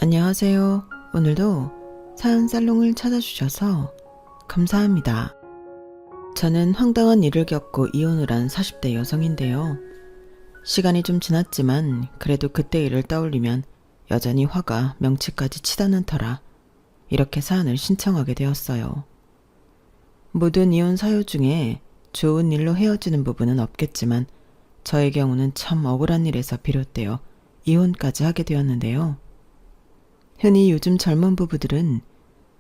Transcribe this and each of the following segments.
안녕하세요. 오늘도 사연 살롱을 찾아주셔서 감사합니다. 저는 황당한 일을 겪고 이혼을 한 40대 여성인데요. 시간이 좀 지났지만 그래도 그때 일을 떠올리면 여전히 화가 명치까지 치닫는 터라 이렇게 사연을 신청하게 되었어요. 모든 이혼 사유 중에 좋은 일로 헤어지는 부분은 없겠지만 저의 경우는 참 억울한 일에서 비롯되어 이혼까지 하게 되었는데요. 흔히 요즘 젊은 부부들은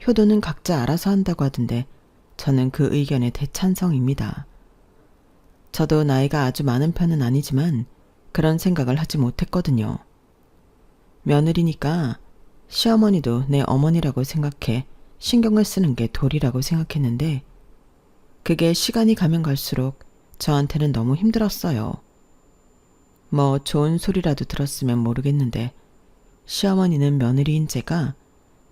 효도는 각자 알아서 한다고 하던데 저는 그 의견에 대찬성입니다. 저도 나이가 아주 많은 편은 아니지만 그런 생각을 하지 못했거든요. 며느리니까 시어머니도 내 어머니라고 생각해 신경을 쓰는 게 도리라고 생각했는데 그게 시간이 가면 갈수록 저한테는 너무 힘들었어요. 뭐 좋은 소리라도 들었으면 모르겠는데 시어머니는 며느리인 제가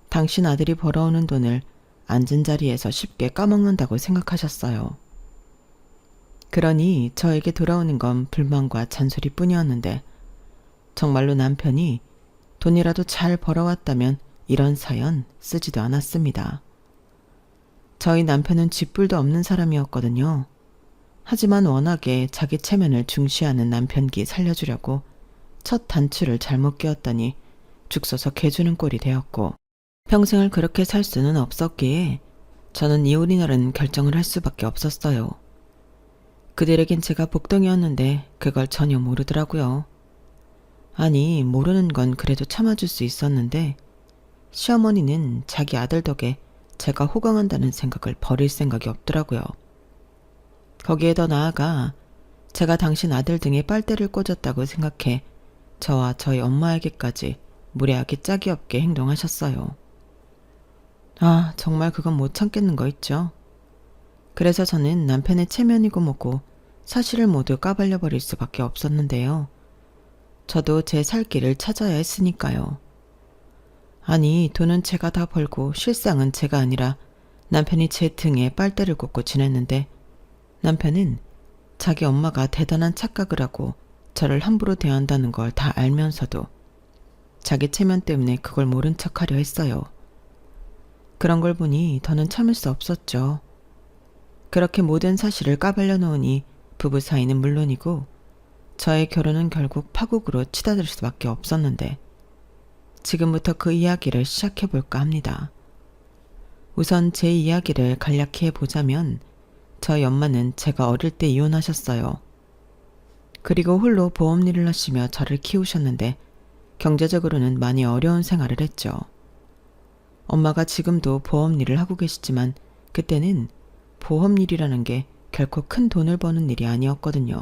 당신 아들이 벌어오는 돈을 앉은 자리에서 쉽게 까먹는다고 생각하셨어요. 그러니 저에게 돌아오는 건 불만과 잔소리뿐이었는데 정말로 남편이 돈이라도 잘 벌어왔다면 이런 사연 쓰지도 않았습니다. 저희 남편은 쥐뿔도 없는 사람이었거든요. 하지만 워낙에 자기 체면을 중시하는 남편기 살려주려고 첫 단추를 잘못 끼웠더니 죽 서서 개주는 꼴이 되었고 평생을 그렇게 살 수는 없었기에 저는 이혼이라는 결정을 할 수밖에 없었어요. 그들에겐 제가 복덩이였는데 그걸 전혀 모르더라고요. 아니 모르는 건 그래도 참아줄 수 있었는데 시어머니는 자기 아들 덕에 제가 호강한다는 생각을 버릴 생각이 없더라고요. 거기에 더 나아가 제가 당신 아들 등에 빨대를 꽂았다고 생각해 저와 저희 엄마에게까지 무례하게 짝이 없게 행동하셨어요. 아, 정말 그건 못 참겠는 거 있죠. 그래서 저는 남편의 체면이고 뭐고 사실을 모두 까발려 버릴 수밖에 없었는데요. 저도 제 살 길을 찾아야 했으니까요. 아니, 돈은 제가 다 벌고 실상은 제가 아니라 남편이 제 등에 빨대를 꽂고 지냈는데 남편은 자기 엄마가 대단한 착각을 하고 저를 함부로 대한다는 걸 다 알면서도 자기 체면 때문에 그걸 모른 척하려 했어요. 그런 걸 보니 더는 참을 수 없었죠. 그렇게 모든 사실을 까발려 놓으니 부부 사이는 물론이고 저의 결혼은 결국 파국으로 치닫을 수밖에 없었는데 지금부터 그 이야기를 시작해 볼까 합니다. 우선 제 이야기를 간략히 해보자면 저희 엄마는 제가 어릴 때 이혼하셨어요. 그리고 홀로 보험 일을 하시며 저를 키우셨는데 경제적으로는 많이 어려운 생활을 했죠. 엄마가 지금도 보험 일을 하고 계시지만 그때는 보험 일이라는 게 결코 큰 돈을 버는 일이 아니었거든요.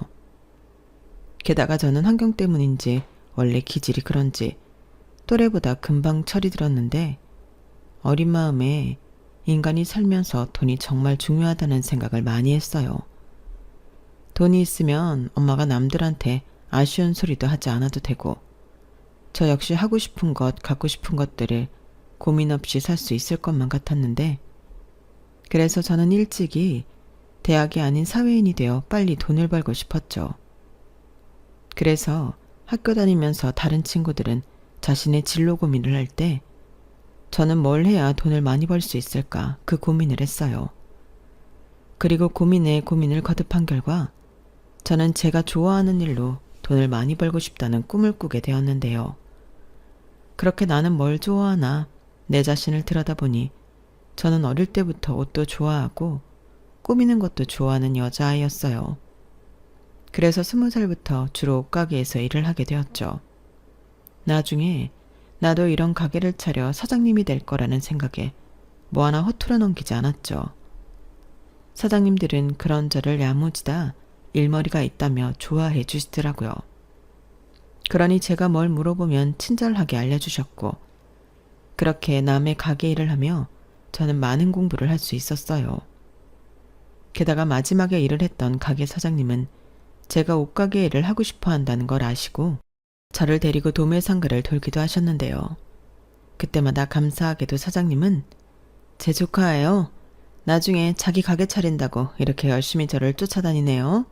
게다가 저는 환경 때문인지 원래 기질이 그런지 또래보다 금방 철이 들었는데 어린 마음에 인간이 살면서 돈이 정말 중요하다는 생각을 많이 했어요. 돈이 있으면 엄마가 남들한테 아쉬운 소리도 하지 않아도 되고 저 역시 하고 싶은 것, 갖고 싶은 것들을 고민 없이 살 수 있을 것만 같았는데 그래서 저는 일찍이 대학이 아닌 사회인이 되어 빨리 돈을 벌고 싶었죠. 그래서 학교 다니면서 다른 친구들은 자신의 진로 고민을 할 때 저는 뭘 해야 돈을 많이 벌 수 있을까 그 고민을 했어요. 그리고 고민에 고민을 거듭한 결과 저는 제가 좋아하는 일로 돈을 많이 벌고 싶다는 꿈을 꾸게 되었는데요. 그렇게 나는 뭘 좋아하나 내 자신을 들여다보니 저는 어릴 때부터 옷도 좋아하고 꾸미는 것도 좋아하는 여자아이였어요. 그래서 20살부터 주로 옷가게에서 일을 하게 되었죠. 나중에 나도 이런 가게를 차려 사장님이 될 거라는 생각에 뭐 하나 허투루 넘기지 않았죠. 사장님들은 그런 저를 야무지다 일머리가 있다며 좋아해 주시더라고요. 그러니 제가 뭘 물어보면 친절하게 알려주셨고 그렇게 남의 가게 일을 하며 저는 많은 공부를 할 수 있었어요. 게다가 마지막에 일을 했던 가게 사장님은 제가 옷가게 일을 하고 싶어 한다는 걸 아시고 저를 데리고 도매상가를 돌기도 하셨는데요. 그때마다 감사하게도 사장님은 제 조카예요. 나중에 자기 가게 차린다고 이렇게 열심히 저를 쫓아다니네요.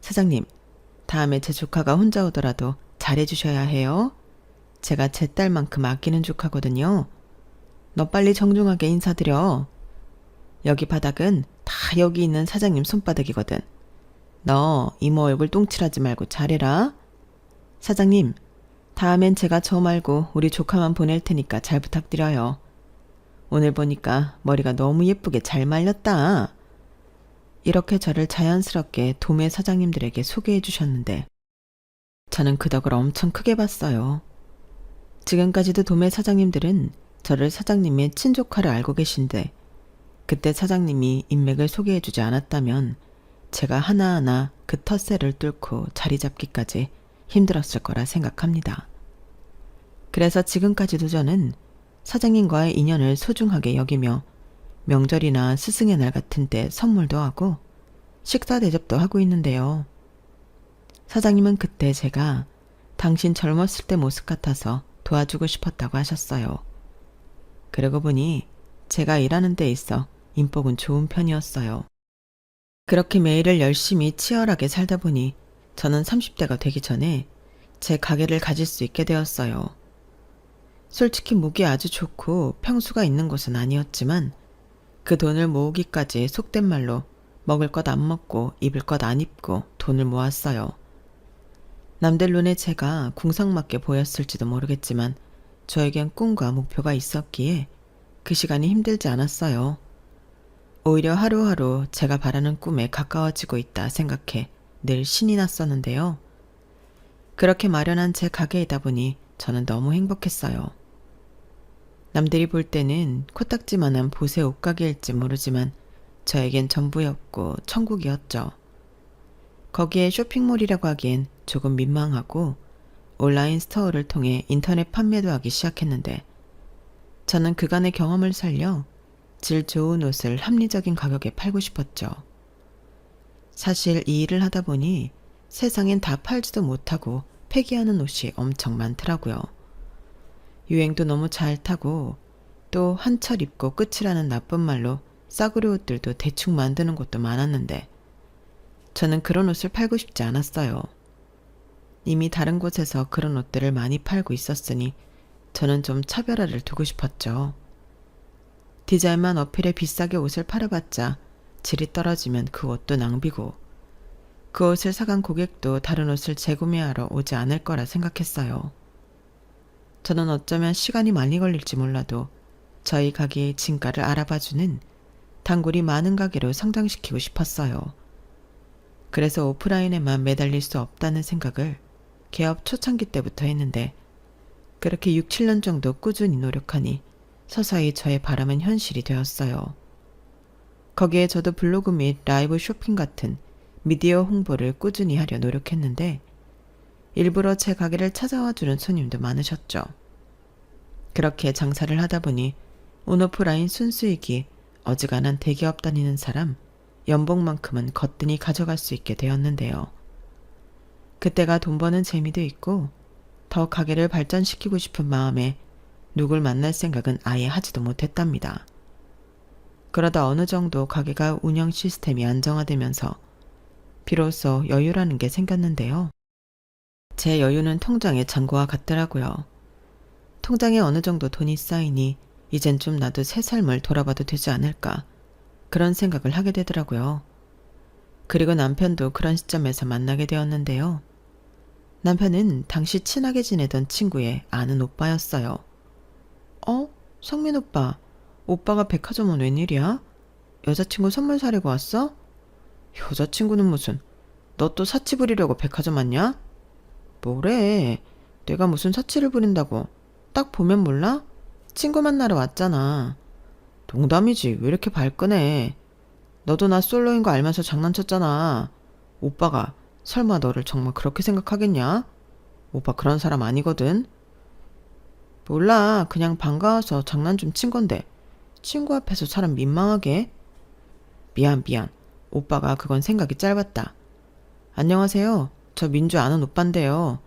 사장님, 다음에 제 조카가 혼자 오더라도 잘해주셔야 해요. 제가 제 딸만큼 아끼는 족하거든요. 너 빨리 정중하게 인사드려. 여기 바닥은 다 여기 있는 사장님 손바닥이거든. 너 이모 얼굴 똥칠하지 말고 잘해라. 사장님, 다음엔 제가 저 말고 우리 조카만 보낼 테니까 잘 부탁드려요. 오늘 보니까 머리가 너무 예쁘게 잘 말렸다. 이렇게 저를 자연스럽게 도매 사장님들에게 소개해 주셨는데 저는 그 덕을 엄청 크게 봤어요. 지금까지도 도매 사장님들은 저를 사장님의 친조카를 알고 계신데 그때 사장님이 인맥을 소개해 주지 않았다면 제가 하나하나 그 텃세를 뚫고 자리 잡기까지 힘들었을 거라 생각합니다. 그래서 지금까지도 저는 사장님과의 인연을 소중하게 여기며 명절이나 스승의 날 같은 때 선물도 하고 식사 대접도 하고 있는데요. 사장님은 그때 제가 당신 젊었을 때 모습 같아서 도와주고 싶었다고 하셨어요. 그러고 보니 제가 일하는 데 있어 인복은 좋은 편이었어요. 그렇게 매일을 열심히 치열하게 살다 보니 저는 30대가 되기 전에 제 가게를 가질 수 있게 되었어요. 솔직히 목이 아주 좋고 평수가 있는 곳은 아니었지만 그 돈을 모으기까지 속된 말로 먹을 것 안 먹고 입을 것 안 입고 돈을 모았어요. 남들 눈에 제가 궁상맞게 보였을지도 모르겠지만 저에겐 꿈과 목표가 있었기에 그 시간이 힘들지 않았어요. 오히려 하루하루 제가 바라는 꿈에 가까워지고 있다 생각해 늘 신이 났었는데요. 그렇게 마련한 제 가게이다 보니 저는 너무 행복했어요. 남들이 볼 때는 코딱지만한 보세 옷가게일지 모르지만 저에겐 전부였고 천국이었죠. 거기에 쇼핑몰이라고 하기엔 조금 민망하고 온라인 스토어를 통해 인터넷 판매도 하기 시작했는데 저는 그간의 경험을 살려 질 좋은 옷을 합리적인 가격에 팔고 싶었죠. 사실 이 일을 하다 보니 세상엔 다 팔지도 못하고 폐기하는 옷이 엄청 많더라고요. 유행도 너무 잘 타고 또 한철 입고 끝이라는 나쁜 말로 싸구려 옷들도 대충 만드는 곳도 많았는데 저는 그런 옷을 팔고 싶지 않았어요. 이미 다른 곳에서 그런 옷들을 많이 팔고 있었으니 저는 좀 차별화를 두고 싶었죠. 디자인만 어필해 비싸게 옷을 팔아봤자 질이 떨어지면 그 옷도 낭비고 그 옷을 사간 고객도 다른 옷을 재구매하러 오지 않을 거라 생각했어요. 저는 어쩌면 시간이 많이 걸릴지 몰라도 저희 가게의 진가를 알아봐주는 단골이 많은 가게로 성장시키고 싶었어요. 그래서 오프라인에만 매달릴 수 없다는 생각을 개업 초창기 때부터 했는데 그렇게 6, 7년 정도 꾸준히 노력하니 서서히 저의 바람은 현실이 되었어요. 거기에 저도 블로그 및 라이브 쇼핑 같은 미디어 홍보를 꾸준히 하려 노력했는데 일부러 제 가게를 찾아와 주는 손님도 많으셨죠. 그렇게 장사를 하다 보니 온오프라인 순수익이 어지간한 대기업 다니는 사람 연봉만큼은 거뜬히 가져갈 수 있게 되었는데요. 그때가 돈 버는 재미도 있고 더 가게를 발전시키고 싶은 마음에 누굴 만날 생각은 아예 하지도 못했답니다. 그러다 어느 정도 가게가 운영 시스템이 안정화되면서 비로소 여유라는 게 생겼는데요. 제 여유는 통장의 잔고와 같더라고요. 통장에 어느 정도 돈이 쌓이니 이젠 좀 나도 새 삶을 돌아봐도 되지 않을까 그런 생각을 하게 되더라고요. 그리고 남편도 그런 시점에서 만나게 되었는데요. 남편은 당시 친하게 지내던 친구의 아는 오빠였어요. 성민 오빠. 오빠가 백화점은 웬일이야? 여자친구 선물 사려고 왔어? 여자친구는 무슨. 너 또 사치 부리려고 백화점 왔냐? 뭐래. 내가 무슨 사치를 부린다고. 딱 보면 몰라? 친구 만나러 왔잖아. 농담이지. 왜 이렇게 발끈해. 너도 나 솔로인 거 알면서 장난쳤잖아. 오빠가 설마 너를 정말 그렇게 생각하겠냐? 오빠 그런 사람 아니거든. 몰라. 그냥 반가워서 장난 좀 친 건데 친구 앞에서 사람 민망하게. 미안. 오빠가 그건 생각이 짧았다. 안녕하세요. 저 민주 아는 오빠인데요.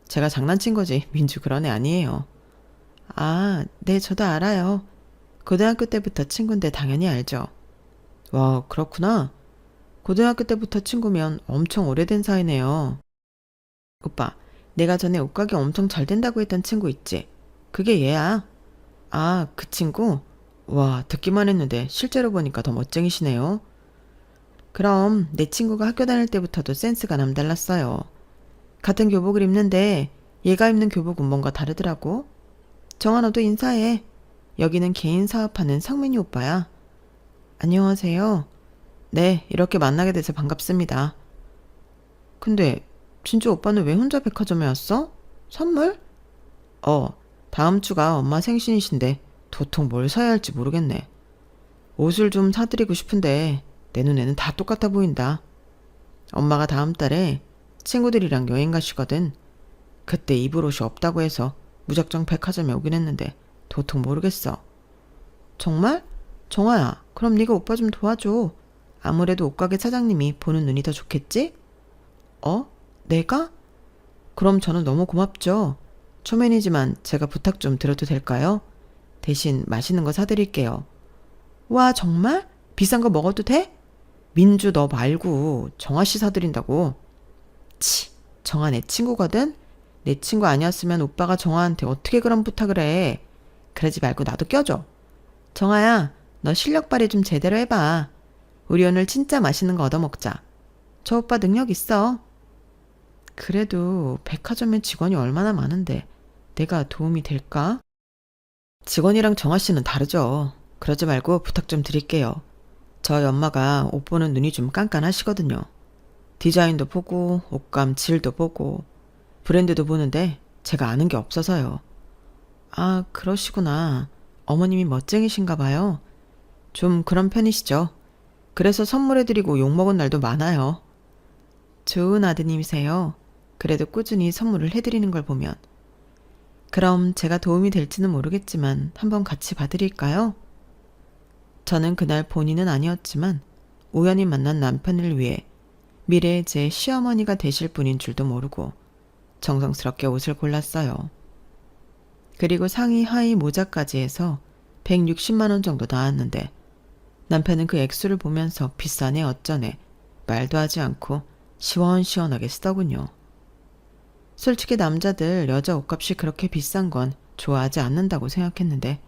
제가 장난친 거지 민주 그런 애 아니에요. 아, 네 저도 알아요. 고등학교 때부터 친구인데 당연히 알죠. 와, 그렇구나. 고등학교 때부터 친구면 엄청 오래된 사이네요. 오빠, 내가 전에 옷가게 엄청 잘 된다고 했던 친구 있지? 그게 얘야. 아, 그 친구? 와, 듣기만 했는데 실제로 보니까 더 멋쟁이시네요. 그럼 내 친구가 학교 다닐 때부터도 센스가 남달랐어요. 같은 교복을 입는데 얘가 입는 교복은 뭔가 다르더라고. 정아 너도 인사해. 여기는 개인 사업하는 성민이 오빠야. 안녕하세요. 네, 이렇게 만나게 돼서 반갑습니다. 근데 진주 오빠는 왜 혼자 백화점에 왔어? 선물? 어, 다음 주가 엄마 생신이신데 도통 뭘 사야 할지 모르겠네. 옷을 좀 사드리고 싶은데 내 눈에는 다 똑같아 보인다. 엄마가 다음 달에 친구들이랑 여행 가시거든. 그때 입을 옷이 없다고 해서 무작정 백화점에 오긴 했는데 도통 모르겠어. 정말? 정아야, 그럼 네가 오빠 좀 도와줘. 아무래도 옷가게 사장님이 보는 눈이 더 좋겠지? 어? 내가? 그럼 저는 너무 고맙죠. 초면이지만 제가 부탁 좀 드려도 될까요? 대신 맛있는 거 사드릴게요. 와, 정말? 비싼 거 먹어도 돼? 민주 너 말고 정아 씨 사드린다고. 치, 정아 내 친구거든? 내 친구 아니었으면 오빠가 정아한테 어떻게 그런 부탁을 해. 그러지 말고 나도 껴줘. 정아야, 너 실력 발휘 좀 제대로 해봐. 우리 오늘 진짜 맛있는 거 얻어먹자. 저 오빠 능력 있어. 그래도 백화점에 직원이 얼마나 많은데 내가 도움이 될까? 직원이랑 정아 씨는 다르죠. 그러지 말고 부탁 좀 드릴게요. 저희 엄마가 옷 보는 눈이 좀 깐깐하시거든요. 디자인도 보고 옷감 질도 보고 브랜드도 보는데 제가 아는 게 없어서요. 아, 그러시구나. 어머님이 멋쟁이신가 봐요. 좀 그런 편이시죠. 그래서 선물해드리고 욕먹은 날도 많아요. 좋은 아드님이세요. 그래도 꾸준히 선물을 해드리는 걸 보면. 그럼 제가 도움이 될지는 모르겠지만 한번 같이 봐드릴까요? 저는 그날 본인은 아니었지만 우연히 만난 남편을 위해 미래의 제 시어머니가 되실 분인 줄도 모르고 정성스럽게 옷을 골랐어요. 그리고 상의 하의 모자까지 해서 160만 원 정도 나왔는데 남편은 그 액수를 보면서 비싸네 어쩌네 말도 하지 않고 시원시원하게 쓰더군요. 솔직히 남자들 여자 옷값이 그렇게 비싼 건 좋아하지 않는다고 생각했는데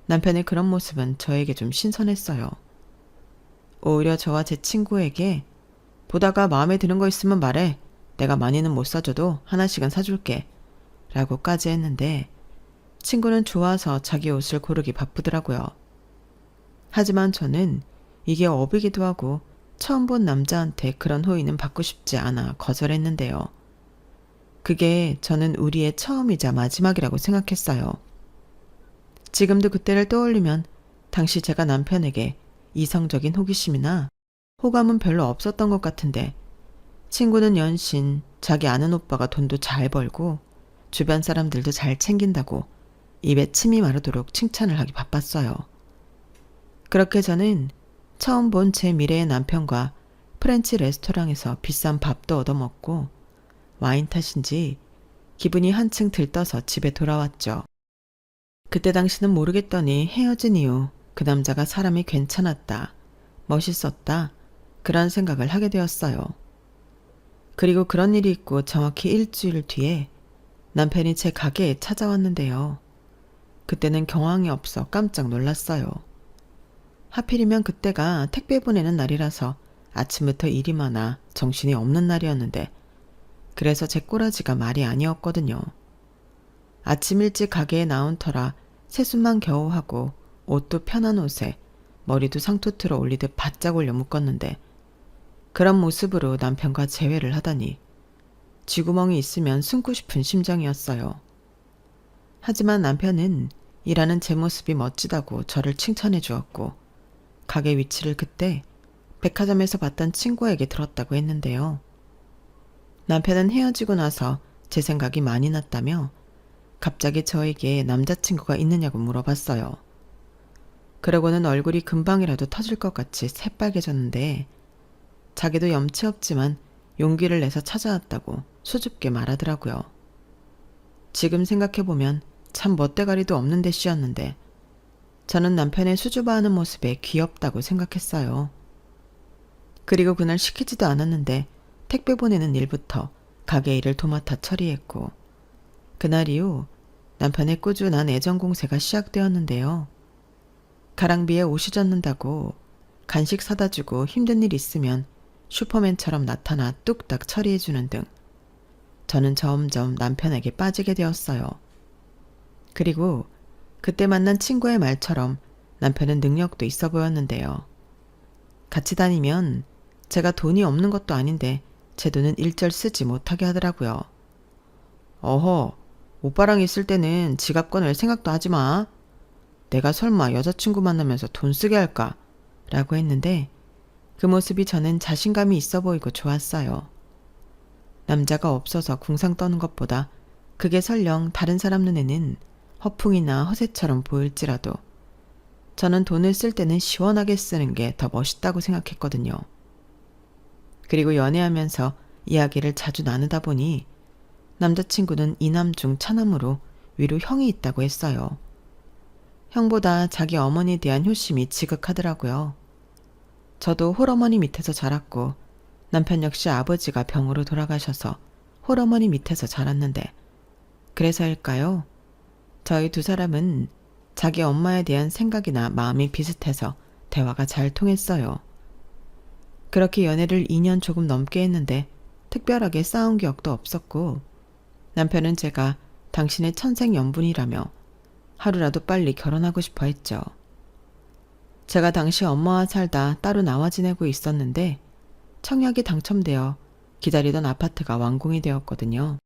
남편의 그런 모습은 저에게 좀 신선했어요. 오히려 저와 제 친구에게 보다가 마음에 드는 거 있으면 말해. 내가 많이는 못 사줘도 하나씩은 사줄게. 라고까지 했는데 친구는 좋아서 자기 옷을 고르기 바쁘더라고요. 하지만 저는 이게 업이기도 하고 처음 본 남자한테 그런 호의는 받고 싶지 않아 거절했는데요. 그게 저는 우리의 처음이자 마지막이라고 생각했어요. 지금도 그때를 떠올리면 당시 제가 남편에게 이성적인 호기심이나 호감은 별로 없었던 것 같은데 친구는 연신 자기 아는 오빠가 돈도 잘 벌고 주변 사람들도 잘 챙긴다고 입에 침이 마르도록 칭찬을 하기 바빴어요. 그렇게 저는 처음 본 제 미래의 남편과 프렌치 레스토랑에서 비싼 밥도 얻어먹고 와인 탓인지 기분이 한층 들떠서 집에 돌아왔죠. 그때 당시는 모르겠더니 헤어진 이후 그 남자가 사람이 괜찮았다, 멋있었다, 그런 생각을 하게 되었어요. 그리고 그런 일이 있고 정확히 일주일 뒤에 남편이 제 가게에 찾아왔는데요. 그때는 경황이 없어 깜짝 놀랐어요. 하필이면 그때가 택배 보내는 날이라서 아침부터 일이 많아 정신이 없는 날이었는데 그래서 제 꼬라지가 말이 아니었거든요. 아침 일찍 가게에 나온 터라 세수만 겨우 하고 옷도 편한 옷에 머리도 상투트로 올리듯 바짝 올려 묶었는데 그런 모습으로 남편과 재회를 하다니 쥐구멍이 있으면 숨고 싶은 심정이었어요. 하지만 남편은 일하는 제 모습이 멋지다고 저를 칭찬해 주었고 가게 위치를 그때 백화점에서 봤던 친구에게 들었다고 했는데요. 남편은 헤어지고 나서 제 생각이 많이 났다며 갑자기 저에게 남자친구가 있느냐고 물어봤어요. 그러고는 얼굴이 금방이라도 터질 것 같이 새빨개졌는데 자기도 염치 없지만 용기를 내서 찾아왔다고 수줍게 말하더라고요. 지금 생각해보면 참 멋대가리도 없는 대시였는데 저는 남편의 수줍어하는 모습에 귀엽다고 생각했어요. 그리고 그날 시키지도 않았는데 택배 보내는 일부터 가게 일을 도맡아 처리했고 그날 이후 남편의 꾸준한 애정 공세가 시작되었는데요. 가랑비에 옷이 젖는다고 간식 사다 주고 힘든 일 있으면 슈퍼맨처럼 나타나 뚝딱 처리해주는 등 저는 점점 남편에게 빠지게 되었어요. 그리고 그때 만난 친구의 말처럼 남편은 능력도 있어 보였는데요. 같이 다니면 제가 돈이 없는 것도 아닌데 제 돈은 일절 쓰지 못하게 하더라고요. 어허, 오빠랑 있을 때는 지갑 꺼낼 생각도 하지 마. 내가 설마 여자친구 만나면서 돈 쓰게 할까? 라고 했는데 그 모습이 저는 자신감이 있어 보이고 좋았어요. 남자가 없어서 궁상 떠는 것보다 그게 설령 다른 사람 눈에는 허풍이나 허세처럼 보일지라도 저는 돈을 쓸 때는 시원하게 쓰는 게 더 멋있다고 생각했거든요. 그리고 연애하면서 이야기를 자주 나누다 보니 남자친구는 이남 중 차남으로 위로 형이 있다고 했어요. 형보다 자기 어머니에 대한 효심이 지극하더라고요. 저도 홀어머니 밑에서 자랐고 남편 역시 아버지가 병으로 돌아가셔서 홀어머니 밑에서 자랐는데 그래서일까요? 저희 두 사람은 자기 엄마에 대한 생각이나 마음이 비슷해서 대화가 잘 통했어요. 그렇게 연애를 2년 조금 넘게 했는데 특별하게 싸운 기억도 없었고 남편은 제가 당신의 천생연분이라며 하루라도 빨리 결혼하고 싶어 했죠. 제가 당시 엄마와 살다 따로 나와 지내고 있었는데 청약이 당첨되어 기다리던 아파트가 완공이 되었거든요.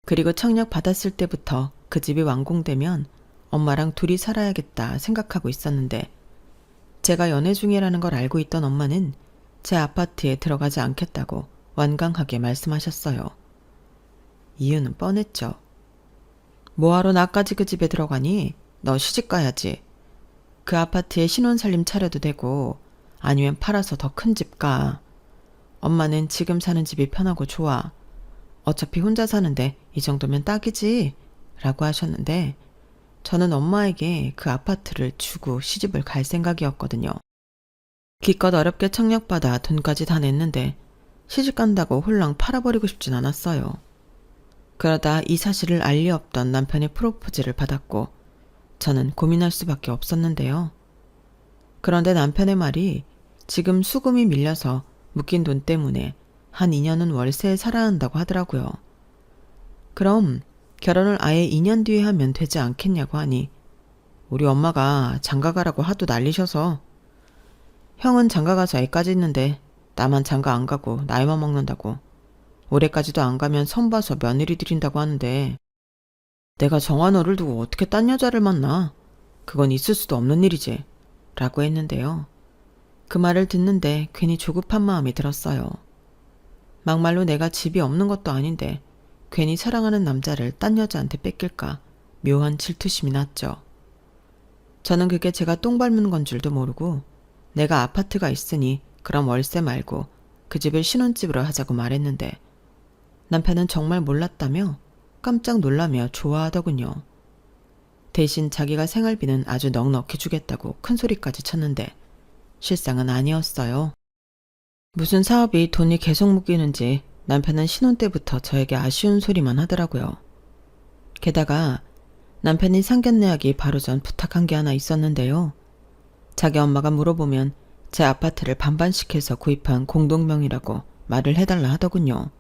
그리고 청약 받았을 때부터 그 집이 완공되면 엄마랑 둘이 살아야겠다 생각하고 있었는데 제가 연애 중이라는 걸 알고 있던 엄마는 제 아파트에 들어가지 않겠다고 완강하게 말씀하셨어요. 이유는 뻔했죠. 뭐하러 나까지 그 집에 들어가니? 너 시집 가야지. 그 아파트에 신혼살림 차려도 되고 아니면 팔아서 더 큰 집 가. 엄마는 지금 사는 집이 편하고 좋아. 어차피 혼자 사는데 이 정도면 딱이지. 라고 하셨는데 저는 엄마에게 그 아파트를 주고 시집을 갈 생각이었거든요. 기껏 어렵게 청약받아 돈까지 다 냈는데 시집 간다고 홀랑 팔아버리고 싶진 않았어요. 그러다 이 사실을 알 리 없던 남편의 프로포즈를 받았고 저는 고민할 수밖에 없었는데요. 그런데 남편의 말이 지금 수금이 밀려서 묶인 돈 때문에 한 2년은 월세에 살아야 한다고 하더라고요. 그럼 결혼을 아예 2년 뒤에 하면 되지 않겠냐고 하니 우리 엄마가 장가가라고 하도 난리셔서 형은 장가가서 애까지 있는데 나만 장가 안 가고 나이만 먹는다고 올해까지도 안 가면 선 봐서 며느리 드린다고 하는데 내가 정한 너를 두고 어떻게 딴 여자를 만나? 그건 있을 수도 없는 일이지. 라고 했는데요. 그 말을 듣는데 괜히 조급한 마음이 들었어요. 막말로 내가 집이 없는 것도 아닌데 괜히 사랑하는 남자를 딴 여자한테 뺏길까 묘한 질투심이 났죠. 저는 그게 제가 똥 밟는 건 줄도 모르고 내가 아파트가 있으니 그럼 월세 말고 그 집을 신혼집으로 하자고 말했는데 남편은 정말 몰랐다며 깜짝 놀라며 좋아하더군요. 대신 자기가 생활비는 아주 넉넉히 주겠다고 큰 소리까지 쳤는데 실상은 아니었어요. 무슨 사업이 돈이 계속 묶이는지 남편은 신혼 때부터 저에게 아쉬운 소리만 하더라고요. 게다가 남편이 상견례하기 바로 전 부탁한 게 하나 있었는데요. 자기 엄마가 물어보면 제 아파트를 반반씩해서 구입한 공동명의라고 말을 해달라 하더군요.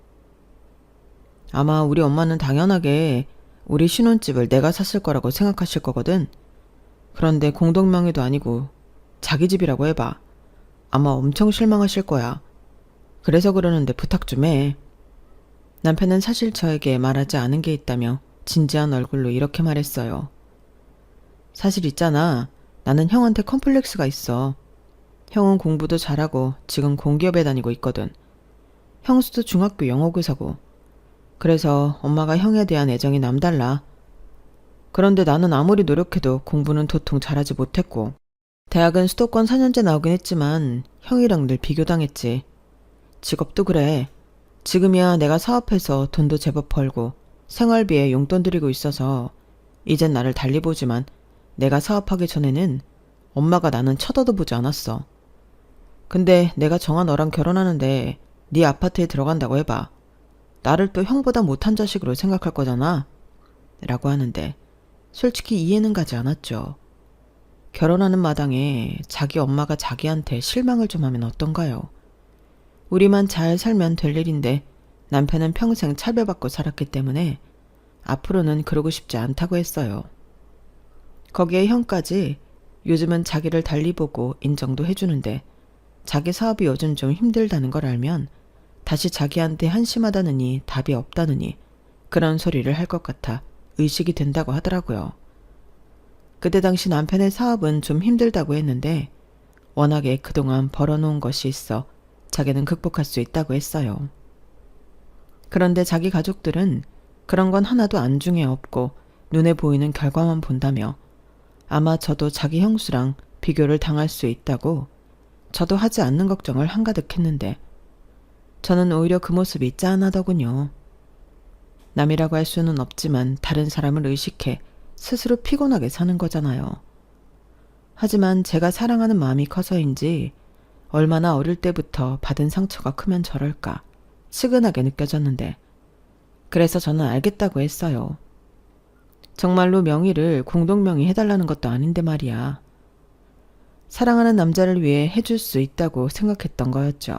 아마 우리 엄마는 당연하게 우리 신혼집을 내가 샀을 거라고 생각하실 거거든. 그런데 공동명의도 아니고 자기 집이라고 해봐. 아마 엄청 실망하실 거야. 그래서 그러는데 부탁 좀 해. 남편은 사실 저에게 말하지 않은 게 있다며 진지한 얼굴로 이렇게 말했어요. 사실 있잖아. 나는 형한테 컴플렉스가 있어. 형은 공부도 잘하고 지금 공기업에 다니고 있거든. 형수도 중학교 영어교사고. 그래서 엄마가 형에 대한 애정이 남달라. 그런데 나는 아무리 노력해도 공부는 도통 잘하지 못했고 대학은 수도권 4년제 나오긴 했지만 형이랑 늘 비교당했지. 직업도 그래. 지금이야 내가 사업해서 돈도 제법 벌고 생활비에 용돈 들이고 있어서 이젠 나를 달리 보지만 내가 사업하기 전에는 엄마가 나는 쳐다도 보지 않았어. 근데 내가 정한 너랑 결혼하는데 네 아파트에 들어간다고 해봐. 나를 또 형보다 못한 자식으로 생각할 거잖아. 라고 하는데 솔직히 이해는 가지 않았죠. 결혼하는 마당에 자기 엄마가 자기한테 실망을 좀 하면 어떤가요? 우리만 잘 살면 될 일인데 남편은 평생 차별받고 살았기 때문에 앞으로는 그러고 싶지 않다고 했어요. 거기에 형까지 요즘은 자기를 달리 보고 인정도 해주는데 자기 사업이 요즘 좀 힘들다는 걸 알면 다시 자기한테 한심하다느니 답이 없다느니 그런 소리를 할 것 같아 의식이 된다고 하더라고요. 그때 당시 남편의 사업은 좀 힘들다고 했는데 워낙에 그동안 벌어놓은 것이 있어 자기는 극복할 수 있다고 했어요. 그런데 자기 가족들은 그런 건 하나도 안중에 없고 눈에 보이는 결과만 본다며 아마 저도 자기 형수랑 비교를 당할 수 있다고 저도 하지 않는 걱정을 한가득 했는데 저는 오히려 그 모습이 짠하더군요. 남이라고 할 수는 없지만 다른 사람을 의식해 스스로 피곤하게 사는 거잖아요. 하지만 제가 사랑하는 마음이 커서인지 얼마나 어릴 때부터 받은 상처가 크면 저럴까 측은하게 느껴졌는데 그래서 저는 알겠다고 했어요. 정말로 명의를 공동명의 해달라는 것도 아닌데 말이야. 사랑하는 남자를 위해 해줄 수 있다고 생각했던 거였죠.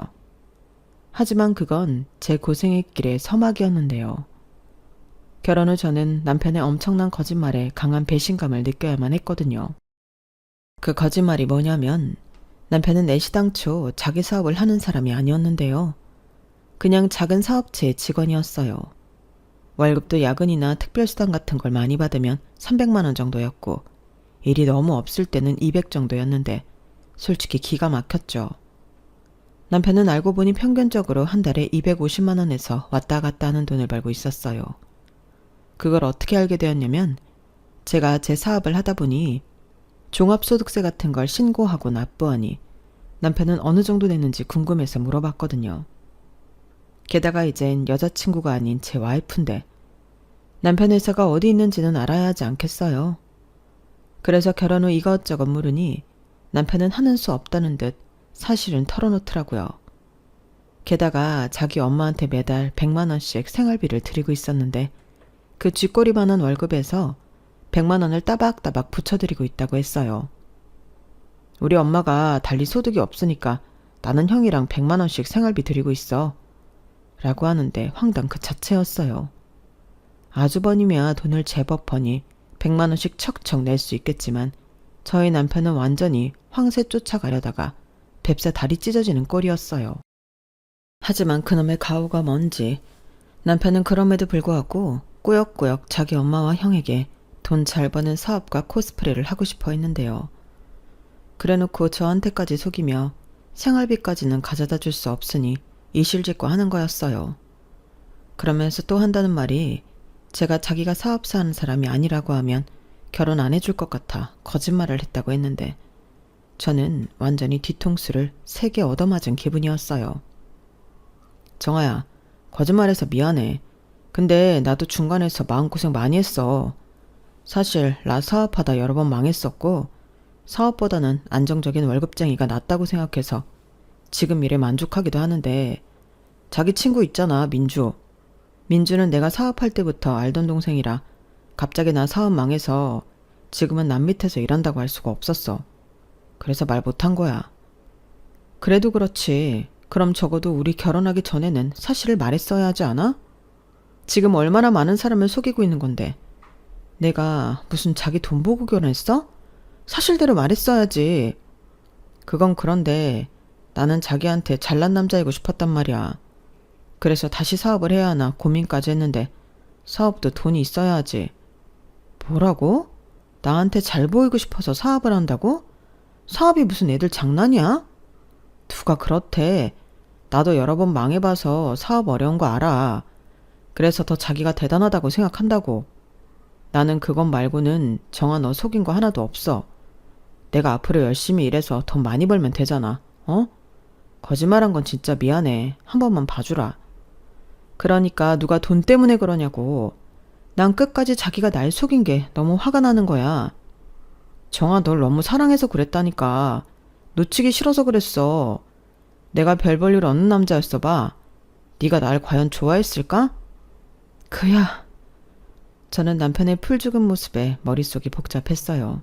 하지만 그건 제 고생의 길의 서막이었는데요. 결혼 후 저는 남편의 엄청난 거짓말에 강한 배신감을 느껴야만 했거든요. 그 거짓말이 뭐냐면 남편은 내시당초 자기 사업을 하는 사람이 아니었는데요. 그냥 작은 사업체의 직원이었어요. 월급도 야근이나 특별수당 같은 걸 많이 받으면 300만 원 정도였고 일이 너무 없을 때는 200 정도였는데 솔직히 기가 막혔죠. 남편은 알고 보니 평균적으로 한 달에 250만 원에서 왔다 갔다 하는 돈을 벌고 있었어요. 그걸 어떻게 알게 되었냐면 제가 제 사업을 하다 보니 종합소득세 같은 걸 신고하고 납부하니 남편은 어느 정도 냈는지 궁금해서 물어봤거든요. 게다가 이젠 여자친구가 아닌 제 와이프인데 남편 회사가 어디 있는지는 알아야 하지 않겠어요? 그래서 결혼 후 이것저것 물으니 남편은 하는 수 없다는 듯 사실은 털어놓더라고요. 게다가 자기 엄마한테 매달 100만 원씩 생활비를 드리고 있었는데 그 쥐꼬리만한 월급에서 100만 원을 따박따박 붙여드리고 있다고 했어요. 우리 엄마가 달리 소득이 없으니까 나는 형이랑 100만 원씩 생활비 드리고 있어. 라고 하는데 황당 그 자체였어요. 아주버님이야 돈을 제법 버니 100만 원씩 척척 낼 수 있겠지만 저희 남편은 완전히 황새 쫓아가려다가 뱁새 다리 찢어지는 꼴이었어요. 하지만 그놈의 가오가 뭔지 남편은 그럼에도 불구하고 꾸역꾸역 자기 엄마와 형에게 돈 잘 버는 사업과 코스프레를 하고 싶어 했는데요. 그래놓고 저한테까지 속이며 생활비까지는 가져다 줄 수 없으니 이실직고 하는 거였어요. 그러면서 또 한다는 말이 제가 자기가 사업사 하는 사람이 아니라고 하면 결혼 안 해줄 것 같아 거짓말을 했다고 했는데 저는 완전히 뒤통수를 3개 얻어맞은 기분이었어요. 정아야, 거짓말해서 미안해. 근데 나도 중간에서 마음고생 많이 했어. 사실 나 사업하다 여러 번 망했었고 사업보다는 안정적인 월급쟁이가 낫다고 생각해서 지금 일에 만족하기도 하는데 자기 친구 있잖아, 민주. 민주는 내가 사업할 때부터 알던 동생이라 갑자기 나 사업 망해서 지금은 남 밑에서 일한다고 할 수가 없었어. 그래서 말 못한 거야. 그래도 그렇지. 그럼 적어도 우리 결혼하기 전에는 사실을 말했어야 하지 않아? 지금 얼마나 많은 사람을 속이고 있는 건데 내가 무슨 자기 돈 보고 결혼했어? 사실대로 말했어야지. 그건 그런데 나는 자기한테 잘난 남자이고 싶었단 말이야. 그래서 다시 사업을 해야 하나 고민까지 했는데 사업도 돈이 있어야 하지. 뭐라고? 나한테 잘 보이고 싶어서 사업을 한다고? 사업이 무슨 애들 장난이야? 누가 그렇대. 나도 여러 번 망해봐서 사업 어려운 거 알아. 그래서 더 자기가 대단하다고 생각한다고. 나는 그것 말고는 정아 너 속인 거 하나도 없어. 내가 앞으로 열심히 일해서 돈 많이 벌면 되잖아. 어? 거짓말한 건 진짜 미안해. 한 번만 봐주라. 그러니까 누가 돈 때문에 그러냐고. 난 끝까지 자기가 날 속인 게 너무 화가 나는 거야. 정아 널 너무 사랑해서 그랬다니까. 놓치기 싫어서 그랬어. 내가 별 볼 일 없는 남자였어 봐. 네가 날 과연 좋아했을까? 그야. 저는 남편의 풀 죽은 모습에 머릿속이 복잡했어요.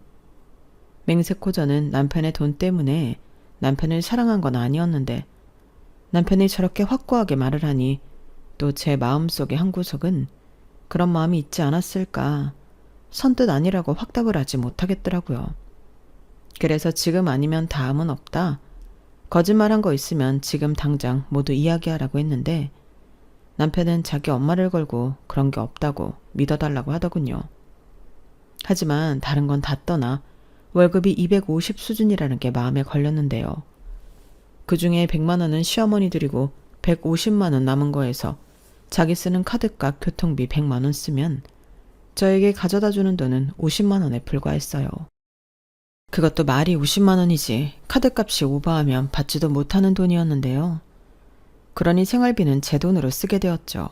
맹세코 저는 남편의 돈 때문에 남편을 사랑한 건 아니었는데 남편이 저렇게 확고하게 말을 하니 또 제 마음속의 한 구석은 그런 마음이 있지 않았을까 선뜻 아니라고 확답을 하지 못하겠더라고요. 그래서 지금 아니면 다음은 없다. 거짓말한 거 있으면 지금 당장 모두 이야기하라고 했는데 남편은 자기 엄마를 걸고 그런 게 없다고 믿어달라고 하더군요. 하지만 다른 건 다 떠나 월급이 250 수준이라는 게 마음에 걸렸는데요. 그중에 100만 원은 시어머니 드리고 150만 원 남은 거에서 자기 쓰는 카드값 교통비 100만 원 쓰면 저에게 가져다 주는 돈은 50만 원에 불과했어요. 그것도 말이 50만 원이지 카드값이 오버하면 받지도 못하는 돈이었는데요. 그러니 생활비는 제 돈으로 쓰게 되었죠.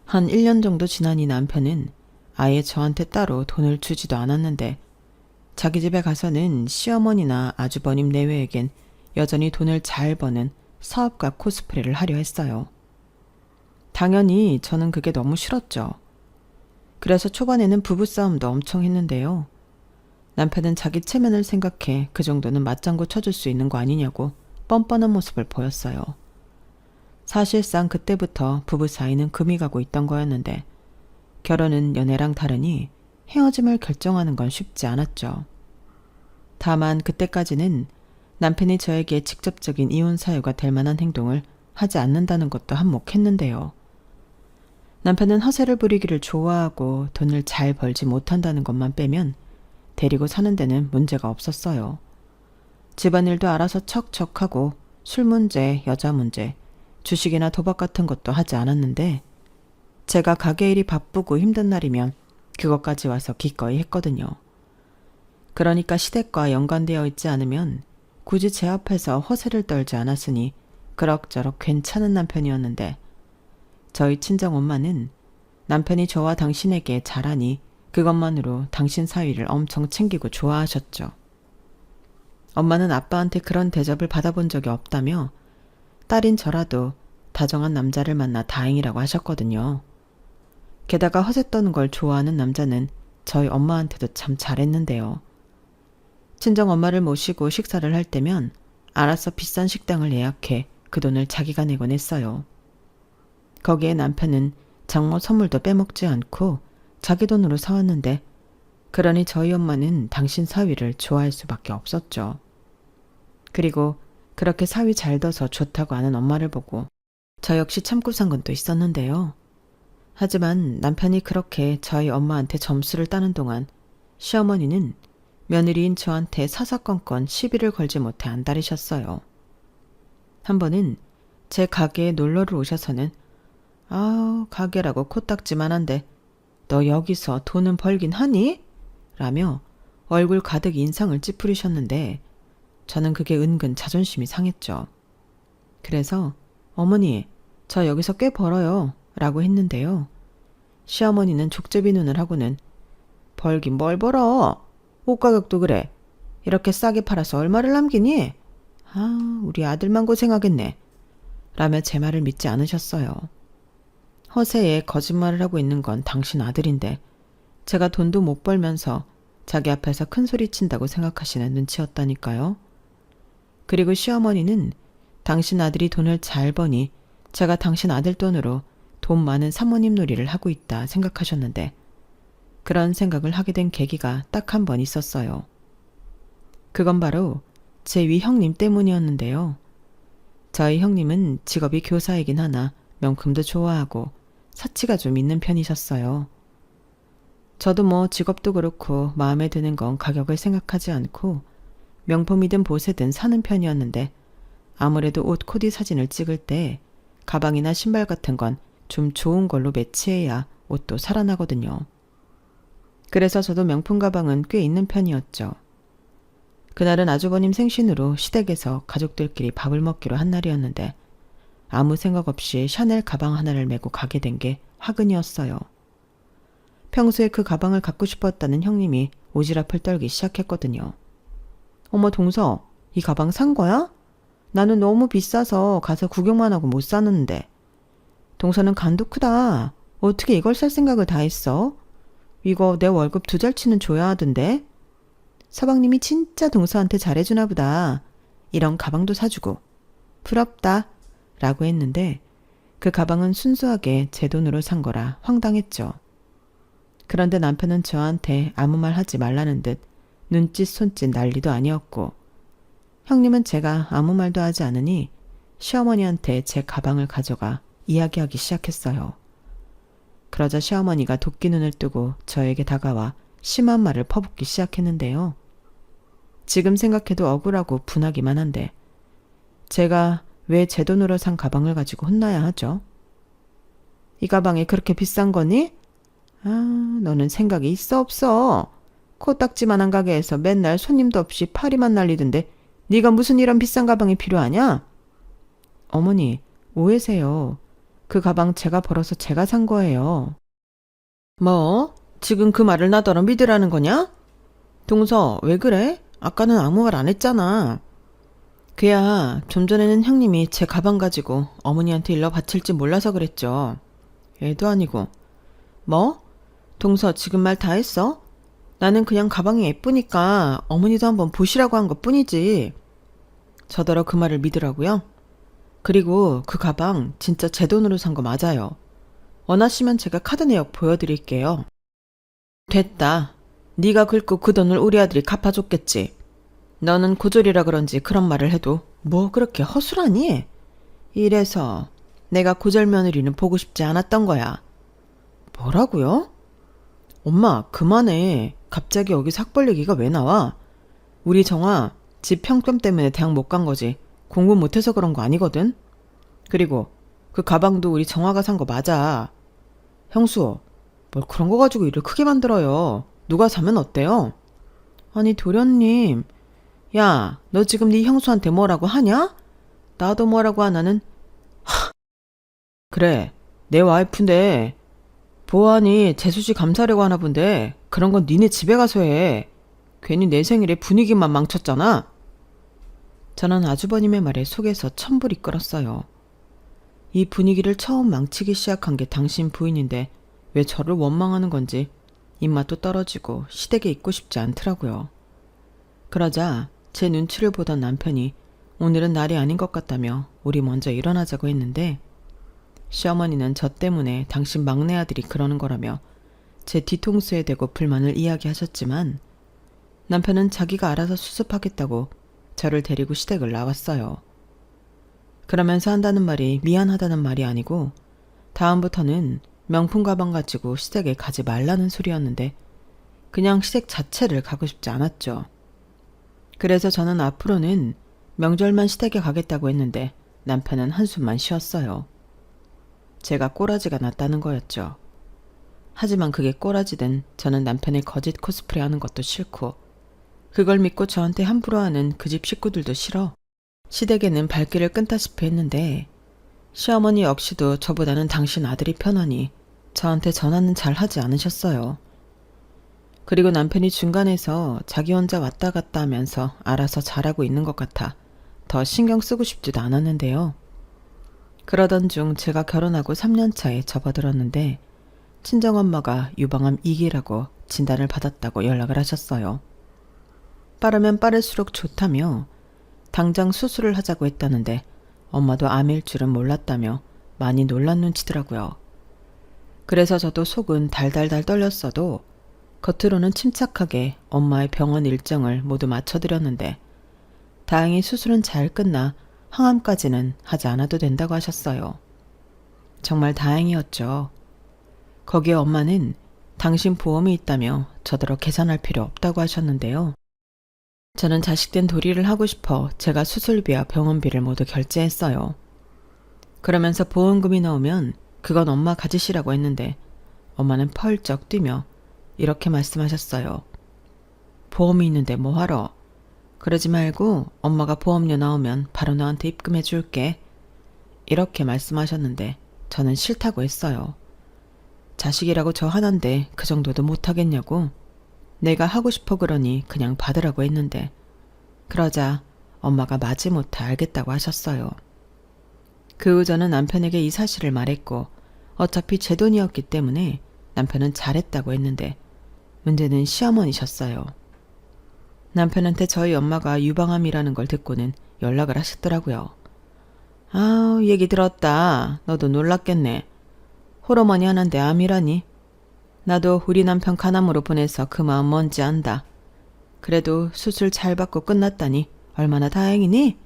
한 1년 정도 지나니 남편은 아예 저한테 따로 돈을 주지도 않았는데 자기 집에 가서는 시어머니나 아주버님 내외에겐 여전히 돈을 잘 버는 사업가 코스프레를 하려 했어요. 당연히 저는 그게 너무 싫었죠. 그래서 초반에는 부부싸움도 엄청 했는데요. 남편은 자기 체면을 생각해 그 정도는 맞장구 쳐줄 수 있는 거 아니냐고 뻔뻔한 모습을 보였어요. 사실상 그때부터 부부 사이는 금이 가고 있던 거였는데 결혼은 연애랑 다르니 헤어짐을 결정하는 건 쉽지 않았죠. 다만 그때까지는 남편이 저에게 직접적인 이혼 사유가 될 만한 행동을 하지 않는다는 것도 한몫했는데요. 남편은 허세를 부리기를 좋아하고 돈을 잘 벌지 못한다는 것만 빼면 데리고 사는 데는 문제가 없었어요. 집안일도 알아서 척척하고 술 문제, 여자 문제, 주식이나 도박 같은 것도 하지 않았는데 제가 가게 일이 바쁘고 힘든 날이면 그것까지 와서 기꺼이 했거든요. 그러니까 시댁과 연관되어 있지 않으면 굳이 제 앞에서 허세를 떨지 않았으니 그럭저럭 괜찮은 남편이었는데 저희 친정엄마는 남편이 저와 당신에게 잘하니 그것만으로 당신 사위를 엄청 챙기고 좋아하셨죠. 엄마는 아빠한테 그런 대접을 받아본 적이 없다며 딸인 저라도 다정한 남자를 만나 다행이라고 하셨거든요. 게다가 허세 떠는 걸 좋아하는 남자는 저희 엄마한테도 참 잘했는데요. 친정엄마를 모시고 식사를 할 때면 알아서 비싼 식당을 예약해 그 돈을 자기가 내곤 했어요. 거기에 남편은 장모 선물도 빼먹지 않고 자기 돈으로 사왔는데 그러니 저희 엄마는 당신 사위를 좋아할 수밖에 없었죠. 그리고 그렇게 사위 잘 둬서 좋다고 하는 엄마를 보고 저 역시 참고 산 건 또 있었는데요. 하지만 남편이 그렇게 저희 엄마한테 점수를 따는 동안 시어머니는 며느리인 저한테 사사건건 시비를 걸지 못해 안달이셨어요. 한 번은 제 가게에 놀러를 오셔서는 가게라고 코딱지만 한데 너 여기서 돈은 벌긴 하니? 라며 얼굴 가득 인상을 찌푸리셨는데 저는 그게 은근 자존심이 상했죠. 그래서 어머니 저 여기서 꽤 벌어요 라고 했는데요. 시어머니는 족제비 눈을 하고는 벌긴 뭘 벌어? 옷 가격도 그래. 이렇게 싸게 팔아서 얼마를 남기니? 우리 아들만 고생하겠네. 라며 제 말을 믿지 않으셨어요. 허세에 거짓말을 하고 있는 건 당신 아들인데 제가 돈도 못 벌면서 자기 앞에서 큰 소리 친다고 생각하시는 눈치였다니까요. 그리고 시어머니는 당신 아들이 돈을 잘 버니 제가 당신 아들 돈으로 돈 많은 사모님 놀이를 하고 있다 생각하셨는데 그런 생각을 하게 된 계기가 딱 한 번 있었어요. 그건 바로 제 위 형님 때문이었는데요. 저희 형님은 직업이 교사이긴 하나 명품도 좋아하고 사치가 좀 있는 편이셨어요. 저도 뭐 직업도 그렇고 마음에 드는 건 가격을 생각하지 않고 명품이든 보세든 사는 편이었는데 아무래도 옷 코디 사진을 찍을 때 가방이나 신발 같은 건 좀 좋은 걸로 매치해야 옷도 살아나거든요. 그래서 저도 명품 가방은 꽤 있는 편이었죠. 그날은 아주버님 생신으로 시댁에서 가족들끼리 밥을 먹기로 한 날이었는데 아무 생각 없이 샤넬 가방 하나를 메고 가게 된 게 화근이었어요. 평소에 그 가방을 갖고 싶었다는 형님이 오지랖을 떨기 시작했거든요. 어머 동서, 이 가방 산 거야? 나는 너무 비싸서 가서 구경만 하고 못 사는데 동서는 간도 크다. 어떻게 이걸 살 생각을 다 했어? 이거 내 월급 2달치는 줘야 하던데. 서방님이 진짜 동서한테 잘해주나 보다. 이런 가방도 사주고. 부럽다. 라고 했는데 그 가방은 순수하게 제 돈으로 산 거라 황당했죠. 그런데 남편은 저한테 아무 말 하지 말라는 듯 눈짓 손짓 난리도 아니었고, 형님은 제가 아무 말도 하지 않으니 시어머니한테 제 가방을 가져가 이야기하기 시작했어요. 그러자 시어머니가 도끼 눈을 뜨고 저에게 다가와 심한 말을 퍼붓기 시작했는데요. 지금 생각해도 억울하고 분하기만 한데 제가 왜 제 돈으로 산 가방을 가지고 혼나야 하죠? 이 가방이 그렇게 비싼 거니? 아, 너는 생각이 있어 없어? 코딱지만한 가게에서 맨날 손님도 없이 파리만 날리던데 네가 무슨 이런 비싼 가방이 필요하냐? 어머니, 오해세요. 그 가방 제가 벌어서 제가 산 거예요. 뭐? 지금 그 말을 나더러 믿으라는 거냐? 동서, 왜 그래? 아까는 아무 말 안 했잖아. 그야 좀 전에는 형님이 제 가방 가지고 어머니한테 일러 바칠지 몰라서 그랬죠. 애도 아니고. 뭐? 동서 지금 말 다 했어? 나는 그냥 가방이 예쁘니까 어머니도 한번 보시라고 한 것 뿐이지. 저더러 그 말을 믿으라고요? 그리고 그 가방 진짜 제 돈으로 산 거 맞아요. 원하시면 제가 카드 내역 보여드릴게요. 됐다. 네가 긁고 그 돈을 우리 아들이 갚아줬겠지. 너는 고졸이라 그런지 그런 말을 해도 뭐 그렇게 허술하니? 이래서 내가 고졸 며느리는 보고 싶지 않았던 거야. 뭐라고요? 엄마, 그만해. 갑자기 여기 삭벌 얘기가 왜 나와? 우리 정아, 집 평점 때문에 대학 못 간 거지. 공부 못해서 그런 거 아니거든? 그리고 그 가방도 우리 정아가 산 거 맞아. 형수, 뭘 그런 거 가지고 일을 크게 만들어요. 누가 사면 어때요? 아니, 도련님. 야, 너 지금 네 형수한테 뭐라고 하냐? 나도 뭐라고 하나는? 그래, 내 와이프인데 보아하니 재수씨 감사하려고 하나 본데 그런 건 니네 집에 가서 해. 괜히 내 생일에 분위기만 망쳤잖아. 저는 아주버님의 말에 속에서 천불이 끓었어요. 이 분위기를 처음 망치기 시작한 게 당신 부인인데 왜 저를 원망하는 건지 입맛도 떨어지고 시댁에 있고 싶지 않더라고요. 그러자 제 눈치를 보던 남편이 오늘은 날이 아닌 것 같다며 우리 먼저 일어나자고 했는데, 시어머니는 저 때문에 당신 막내 아들이 그러는 거라며 제 뒤통수에 대고 불만을 이야기하셨지만, 남편은 자기가 알아서 수습하겠다고 저를 데리고 시댁을 나왔어요. 그러면서 한다는 말이 미안하다는 말이 아니고 다음부터는 명품 가방 가지고 시댁에 가지 말라는 소리였는데, 그냥 시댁 자체를 가고 싶지 않았죠. 그래서 저는 앞으로는 명절만 시댁에 가겠다고 했는데 남편은 한숨만 쉬었어요. 제가 꼬라지가 났다는 거였죠. 하지만 그게 꼬라지든 저는 남편의 거짓 코스프레 하는 것도 싫고, 그걸 믿고 저한테 함부로 하는 그 집 식구들도 싫어. 시댁에는 발길을 끈다시피 했는데 시어머니 역시도 저보다는 당신 아들이 편하니 저한테 전화는 잘 하지 않으셨어요. 그리고 남편이 중간에서 자기 혼자 왔다 갔다 하면서 알아서 잘하고 있는 것 같아 더 신경 쓰고 싶지도 않았는데요. 그러던 중 제가 결혼하고 3년 차에 접어들었는데 친정엄마가 유방암 2기라고 진단을 받았다고 연락을 하셨어요. 빠르면 빠를수록 좋다며 당장 수술을 하자고 했다는데 엄마도 암일 줄은 몰랐다며 많이 놀란 눈치더라고요. 그래서 저도 속은 달달달 떨렸어도 겉으로는 침착하게 엄마의 병원 일정을 모두 맞춰드렸는데 다행히 수술은 잘 끝나 항암까지는 하지 않아도 된다고 하셨어요. 정말 다행이었죠. 거기에 엄마는 당신 보험이 있다며 저더러 계산할 필요 없다고 하셨는데요. 저는 자식된 도리를 하고 싶어 제가 수술비와 병원비를 모두 결제했어요. 그러면서 보험금이 나오면 그건 엄마 가지시라고 했는데 엄마는 펄쩍 뛰며 이렇게 말씀하셨어요. 보험이 있는데 뭐하러? 그러지 말고 엄마가 보험료 나오면 바로 너한테 입금해 줄게. 이렇게 말씀하셨는데 저는 싫다고 했어요. 자식이라고 저 하나인데 그 정도도 못하겠냐고. 내가 하고 싶어 그러니 그냥 받으라고 했는데, 그러자 엄마가 마지못해 알겠다고 하셨어요. 그 후 저는 남편에게 이 사실을 말했고 어차피 제 돈이었기 때문에 남편은 잘했다고 했는데 문제는 시어머니셨어요. 남편한테 저희 엄마가 유방암이라는 걸 듣고는 연락을 하셨더라고요. 아우, 얘기 들었다. 너도 놀랐겠네. 홀어머니 하는데 암이라니. 나도 우리 남편 간암으로 보내서 그 마음 뭔지 안다. 그래도 수술 잘 받고 끝났다니 얼마나 다행이니?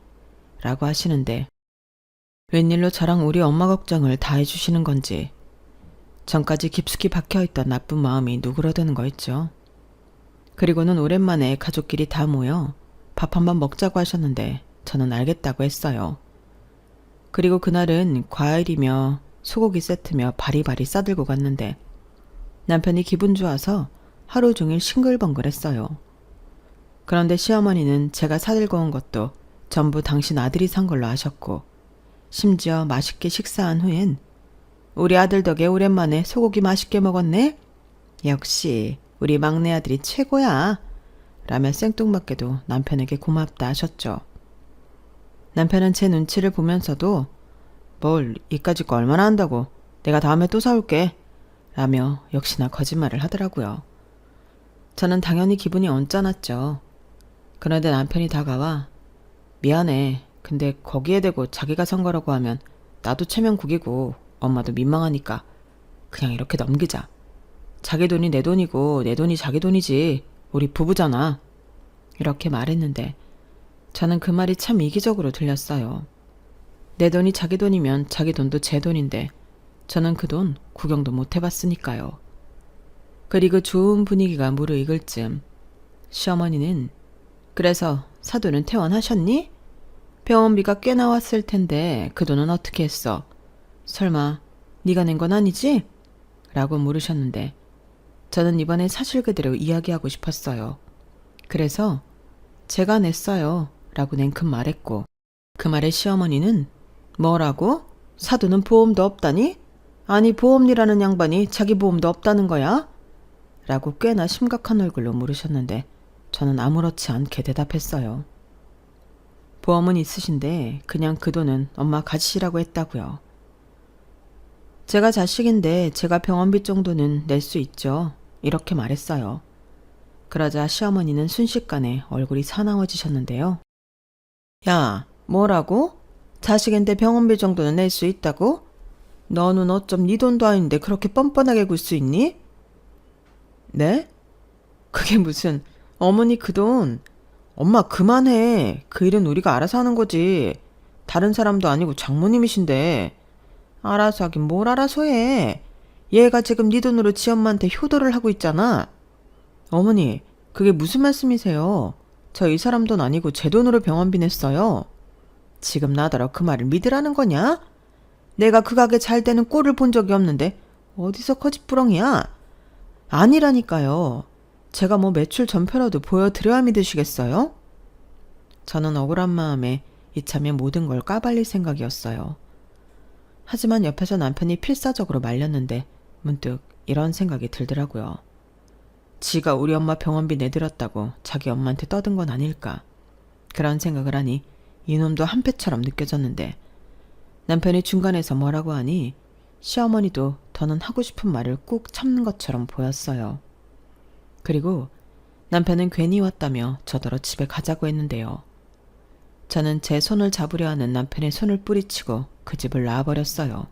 라고 하시는데 웬일로 저랑 우리 엄마 걱정을 다 해주시는 건지 전까지 깊숙이 박혀있던 나쁜 마음이 누그러드는 거 있죠. 그리고는 오랜만에 가족끼리 다 모여 밥 한번 먹자고 하셨는데 저는 알겠다고 했어요. 그리고 그날은 과일이며 소고기 세트며 바리바리 싸들고 갔는데 남편이 기분 좋아서 하루 종일 싱글벙글했어요. 그런데 시어머니는 제가 사들고 온 것도 전부 당신 아들이 산 걸로 아셨고 심지어 맛있게 식사한 후엔 우리 아들 덕에 오랜만에 소고기 맛있게 먹었네? 역시 우리 막내 아들이 최고야. 라며 생뚱맞게도 남편에게 고맙다 하셨죠. 남편은 제 눈치를 보면서도 뭘 이까짓 거 얼마나 한다고 내가 다음에 또 사올게 라며 역시나 거짓말을 하더라고요. 저는 당연히 기분이 언짢았죠. 그런데 남편이 다가와 미안해. 근데 거기에 대고 자기가 산 거라고 하면 나도 체면국이고 엄마도 민망하니까 그냥 이렇게 넘기자. 자기 돈이 내 돈이고 내 돈이 자기 돈이지. 우리 부부잖아. 이렇게 말했는데 저는 그 말이 참 이기적으로 들렸어요. 내 돈이 자기 돈이면 자기 돈도 제 돈인데 저는 그 돈 구경도 못 해봤으니까요. 그리고 좋은 분위기가 무르익을 쯤 시어머니는 그래서 사돈은 퇴원하셨니? 병원비가 꽤 나왔을 텐데 그 돈은 어떻게 했어? 설마 네가 낸 건 아니지? 라고 물으셨는데 저는 이번에 사실 그대로 이야기하고 싶었어요. 그래서 제가 냈어요 라고 냉큼 말했고 그 말에 시어머니는 뭐라고? 사돈은 보험도 없다니? 아니 보험이라는 양반이 자기 보험도 없다는 거야? 라고 꽤나 심각한 얼굴로 물으셨는데 저는 아무렇지 않게 대답했어요. 보험은 있으신데 그냥 그 돈은 엄마 가지시라고 했다고요. 제가 자식인데 제가 병원비 정도는 낼 수 있죠. 이렇게 말했어요. 그러자 시어머니는 순식간에 얼굴이 사나워지셨는데요. 야, 뭐라고? 자식인데 병원비 정도는 낼 수 있다고? 너는 어쩜 네 돈도 아닌데 그렇게 뻔뻔하게 굴 수 있니? 네? 그게 무슨 어머니 그 돈 엄마 그만해. 그 일은 우리가 알아서 하는 거지. 다른 사람도 아니고 장모님이신데. 알아서 하긴 뭘 알아서 해. 얘가 지금 네 돈으로 지 엄마한테 효도를 하고 있잖아. 어머니 그게 무슨 말씀이세요? 저 이 사람 돈 아니고 제 돈으로 병원비 냈어요. 지금 나더러 그 말을 믿으라는 거냐? 내가 그 가게 잘 되는 꼴을 본 적이 없는데 어디서 거짓부렁이야? 아니라니까요. 제가 뭐 매출 전표라도 보여드려야 믿으시겠어요? 저는 억울한 마음에 이참에 모든 걸 까발릴 생각이었어요. 하지만 옆에서 남편이 필사적으로 말렸는데 문득 이런 생각이 들더라고요. 지가 우리 엄마 병원비 내드렸다고 자기 엄마한테 떠든 건 아닐까. 그런 생각을 하니 이놈도 한패처럼 느껴졌는데 남편이 중간에서 뭐라고 하니 시어머니도 더는 하고 싶은 말을 꾹 참는 것처럼 보였어요. 그리고 남편은 괜히 왔다며 저더러 집에 가자고 했는데요. 저는 제 손을 잡으려 하는 남편의 손을 뿌리치고 그 집을 나와버렸어요.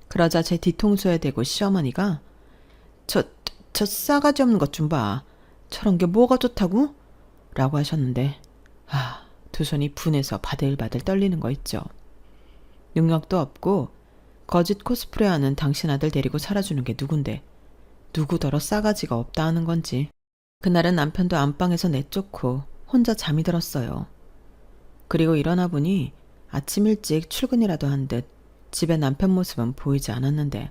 그러자 제 뒤통수에 대고 시어머니가 저 싸가지 없는 것 좀 봐. 저런 게 뭐가 좋다고? 라고 하셨는데 두 손이 분해서 바들바들 떨리는 거 있죠. 능력도 없고 거짓 코스프레하는 당신 아들 데리고 살아주는 게 누군데 누구더러 싸가지가 없다 하는 건지. 그날은 남편도 안방에서 내쫓고 혼자 잠이 들었어요. 그리고 일어나 보니 아침 일찍 출근이라도 한 듯 집에 남편 모습은 보이지 않았는데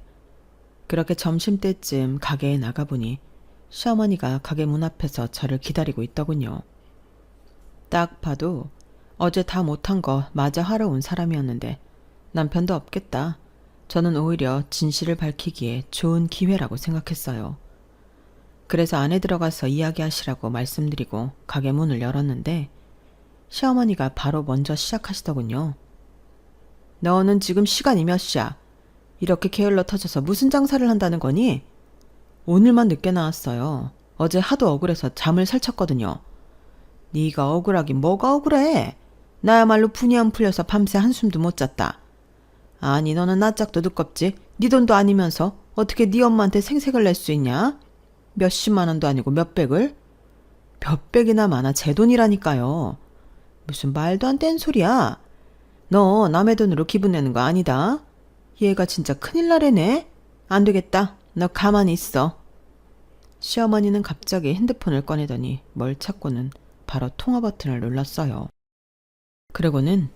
그렇게 점심때쯤 가게에 나가보니 시어머니가 가게 문 앞에서 저를 기다리고 있더군요. 딱 봐도 어제 다 못한 거 마저 하러 온 사람이었는데 남편도 없겠다. 저는 오히려 진실을 밝히기에 좋은 기회라고 생각했어요. 그래서 안에 들어가서 이야기하시라고 말씀드리고 가게 문을 열었는데 시어머니가 바로 먼저 시작하시더군요. 너는 지금 시간이 몇 시야? 이렇게 게을러 터져서 무슨 장사를 한다는 거니? 오늘만 늦게 나왔어요. 어제 하도 억울해서 잠을 설쳤거든요. 네가 억울하긴 뭐가 억울해? 나야말로 분이 안 풀려서 밤새 한숨도 못 잤다. 아니 너는 낯짝도 두껍지? 네 돈도 아니면서 어떻게 네 엄마한테 생색을 낼 수 있냐? 몇십만 원도 아니고 몇백을? 몇백이나 많아 제 돈이라니까요. 무슨 말도 안 되는 소리야. 너 남의 돈으로 기분 내는 거 아니다. 얘가 진짜 큰일 나래네. 안 되겠다. 너 가만히 있어. 시어머니는 갑자기 핸드폰을 꺼내더니 뭘 찾고는 바로 통화 버튼을 눌렀어요. 그러고는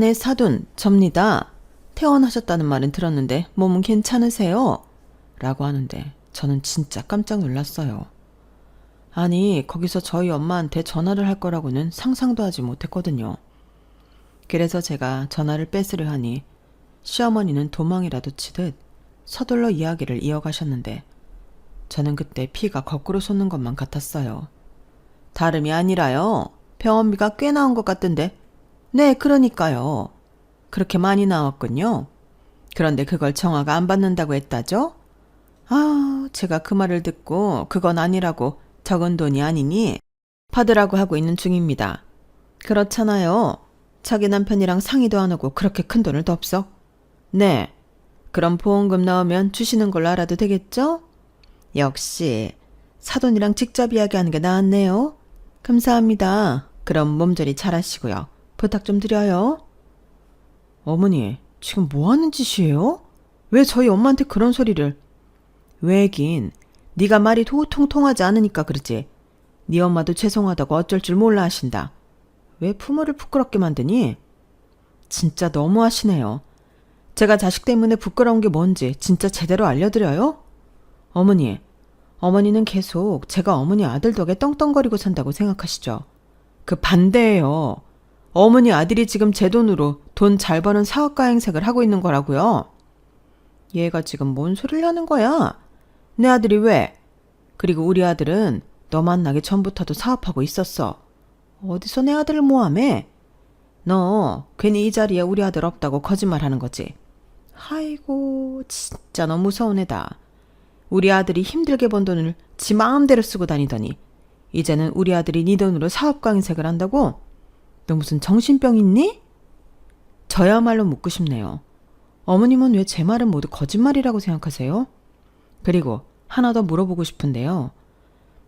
네 사돈 접니다. 퇴원하셨다는 말은 들었는데 몸은 괜찮으세요? 라고 하는데 저는 진짜 깜짝 놀랐어요. 아니 거기서 저희 엄마한테 전화를 할 거라고는 상상도 하지 못했거든요. 그래서 제가 전화를 뺏으려 하니 시어머니는 도망이라도 치듯 서둘러 이야기를 이어가셨는데 저는 그때 피가 거꾸로 솟는 것만 같았어요. 다름이 아니라요. 병원비가 꽤 나온 것 같던데. 네, 그러니까요. 그렇게 많이 나왔군요. 그런데 그걸 정화가 안 받는다고 했다죠? 제가 그 말을 듣고 그건 아니라고 적은 돈이 아니니 받으라고 하고 있는 중입니다. 그렇잖아요. 자기 남편이랑 상의도 안 하고 그렇게 큰 돈을 덥석? 네. 그럼 보험금 나오면 주시는 걸로 알아도 되겠죠? 역시 사돈이랑 직접 이야기하는 게 나았네요. 감사합니다. 그럼 몸조리 잘하시고요. 부탁 좀 드려요. 어머니, 지금 뭐 하는 짓이에요? 왜 저희 엄마한테 그런 소리를? 왜긴 네가 말이 도통 통하지 않으니까 그러지. 네 엄마도 죄송하다고 어쩔 줄 몰라 하신다. 왜 부모를 부끄럽게 만드니? 진짜 너무하시네요. 제가 자식 때문에 부끄러운 게 뭔지 진짜 제대로 알려드려요? 어머니는 계속 제가 어머니 아들 덕에 떵떵거리고 산다고 생각하시죠? 그 반대예요. 어머니 아들이 지금 제 돈으로 돈 잘 버는 사업가 행색을 하고 있는 거라고요. 얘가 지금 뭔 소리를 하는 거야? 내 아들이 왜? 그리고 우리 아들은 너 만나기 전부터도 사업하고 있었어. 어디서 내 아들을 모함해? 너 괜히 이 자리에 우리 아들 없다고 거짓말하는 거지. 아이고 진짜 너무 무서운 애다. 우리 아들이 힘들게 번 돈을 지 마음대로 쓰고 다니더니 이제는 우리 아들이 네 돈으로 사업가 행색을 한다고? 너 무슨 정신병 있니? 저야말로 묻고 싶네요. 어머님은 왜 제 말은 모두 거짓말이라고 생각하세요? 그리고 하나 더 물어보고 싶은데요.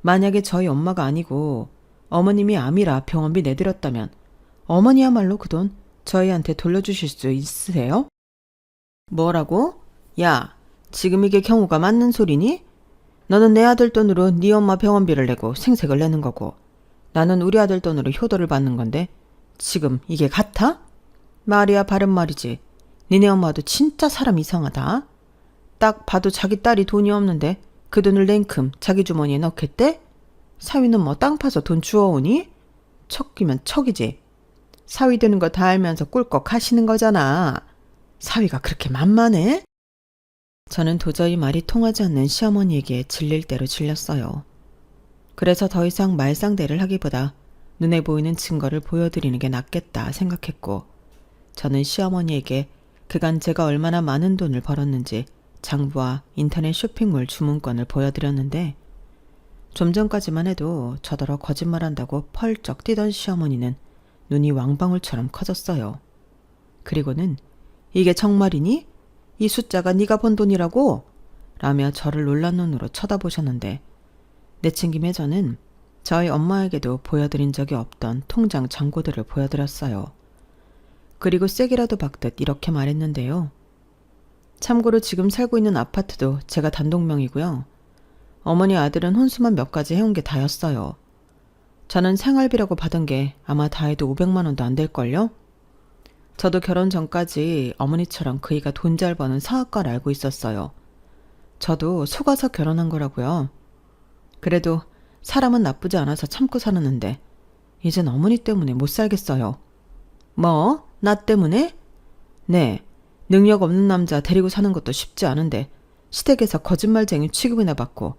만약에 저희 엄마가 아니고 어머님이 암이라 병원비 내드렸다면 어머니야말로 그 돈 저희한테 돌려주실 수 있으세요? 뭐라고? 야, 지금 이게 경우가 맞는 소리니? 너는 내 아들 돈으로 네 엄마 병원비를 내고 생색을 내는 거고 나는 우리 아들 돈으로 효도를 받는 건데 지금 이게 같아? 말이야 바른 말이지. 니네 엄마도 진짜 사람 이상하다. 딱 봐도 자기 딸이 돈이 없는데 그 돈을 냉큼 자기 주머니에 넣겠대? 사위는 뭐 땅 파서 돈 주워오니? 척이면 척이지. 사위 되는 거 다 알면서 꿀꺽 하시는 거잖아. 사위가 그렇게 만만해? 저는 도저히 말이 통하지 않는 시어머니에게 질릴 대로 질렸어요. 그래서 더 이상 말상대를 하기보다 눈에 보이는 증거를 보여드리는 게 낫겠다 생각했고 저는 시어머니에게 그간 제가 얼마나 많은 돈을 벌었는지 장부와 인터넷 쇼핑몰 주문권을 보여드렸는데 좀 전까지만 해도 저더러 거짓말한다고 펄쩍 뛰던 시어머니는 눈이 왕방울처럼 커졌어요. 그리고는 이게 정말이니? 이 숫자가 네가 번 돈이라고? 라며 저를 놀란 눈으로 쳐다보셨는데 내친김에 저는 저희 엄마에게도 보여드린 적이 없던 통장 잔고들을 보여드렸어요. 그리고 세게라도 박듯 이렇게 말했는데요. 참고로 지금 살고 있는 아파트도 제가 단독명이고요. 어머니 아들은 혼수만 몇 가지 해온 게 다였어요. 저는 생활비라고 받은 게 아마 다 해도 500만 원도 안 될걸요? 저도 결혼 전까지 어머니처럼 그이가 돈 잘 버는 사업가를 알고 있었어요. 저도 속아서 결혼한 거라고요. 그래도 사람은 나쁘지 않아서 참고 살았는데 이젠 어머니 때문에 못 살겠어요. 뭐? 나 때문에? 네. 능력 없는 남자 데리고 사는 것도 쉽지 않은데 시댁에서 거짓말쟁이 취급이나 받고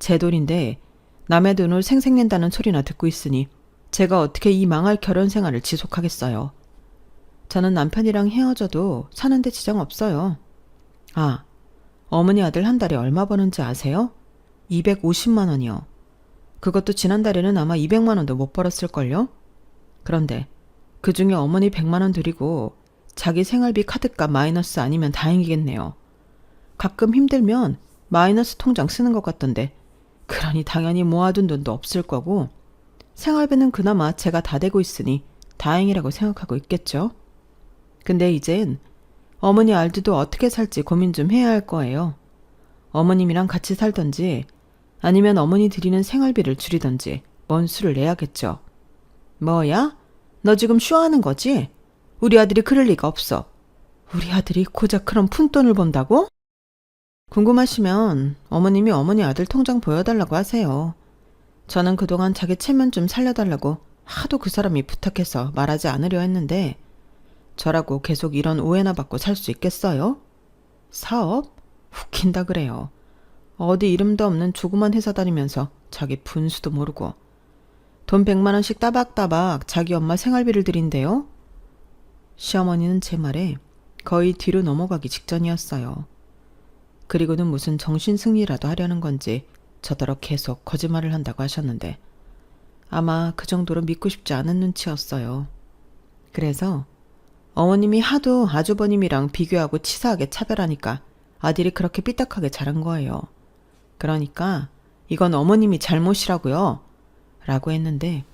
제 돈인데 남의 돈을 생색낸다는 소리나 듣고 있으니 제가 어떻게 이 망할 결혼 생활을 지속하겠어요. 저는 남편이랑 헤어져도 사는데 지장 없어요. 아, 어머니 아들 한 달에 얼마 버는지 아세요? 250만 원이요. 그것도 지난달에는 아마 200만 원도 못 벌었을걸요? 그런데 그 중에 어머니 100만 원 드리고 자기 생활비 카드값 마이너스 아니면 다행이겠네요. 가끔 힘들면 마이너스 통장 쓰는 것 같던데 그러니 당연히 모아둔 돈도 없을 거고 생활비는 그나마 제가 다 대고 있으니 다행이라고 생각하고 있겠죠. 근데 이젠 어머니 알드도 어떻게 살지 고민 좀 해야 할 거예요. 어머님이랑 같이 살던지 아니면 어머니 드리는 생활비를 줄이던지 뭔 수를 내야겠죠. 뭐야? 너 지금 쇼하는 거지? 우리 아들이 그럴 리가 없어. 우리 아들이 고작 그런 푼돈을 번다고? 궁금하시면 어머님이 어머니 아들 통장 보여달라고 하세요. 저는 그동안 자기 체면 좀 살려달라고 하도 그 사람이 부탁해서 말하지 않으려 했는데 저라고 계속 이런 오해나 받고 살 수 있겠어요? 사업? 웃긴다 그래요. 어디 이름도 없는 조그만 회사 다니면서 자기 분수도 모르고 돈 100만 원씩 따박따박 자기 엄마 생활비를 드린대요. 시어머니는 제 말에 거의 뒤로 넘어가기 직전이었어요. 그리고는 무슨 정신승리라도 하려는 건지 저더러 계속 거짓말을 한다고 하셨는데 아마 그 정도로 믿고 싶지 않은 눈치였어요. 그래서 어머님이 하도 아주버님이랑 비교하고 치사하게 차별하니까 아들이 그렇게 삐딱하게 자란 거예요. 그러니까 이건 어머님이 잘못이라고요. 라고 했는데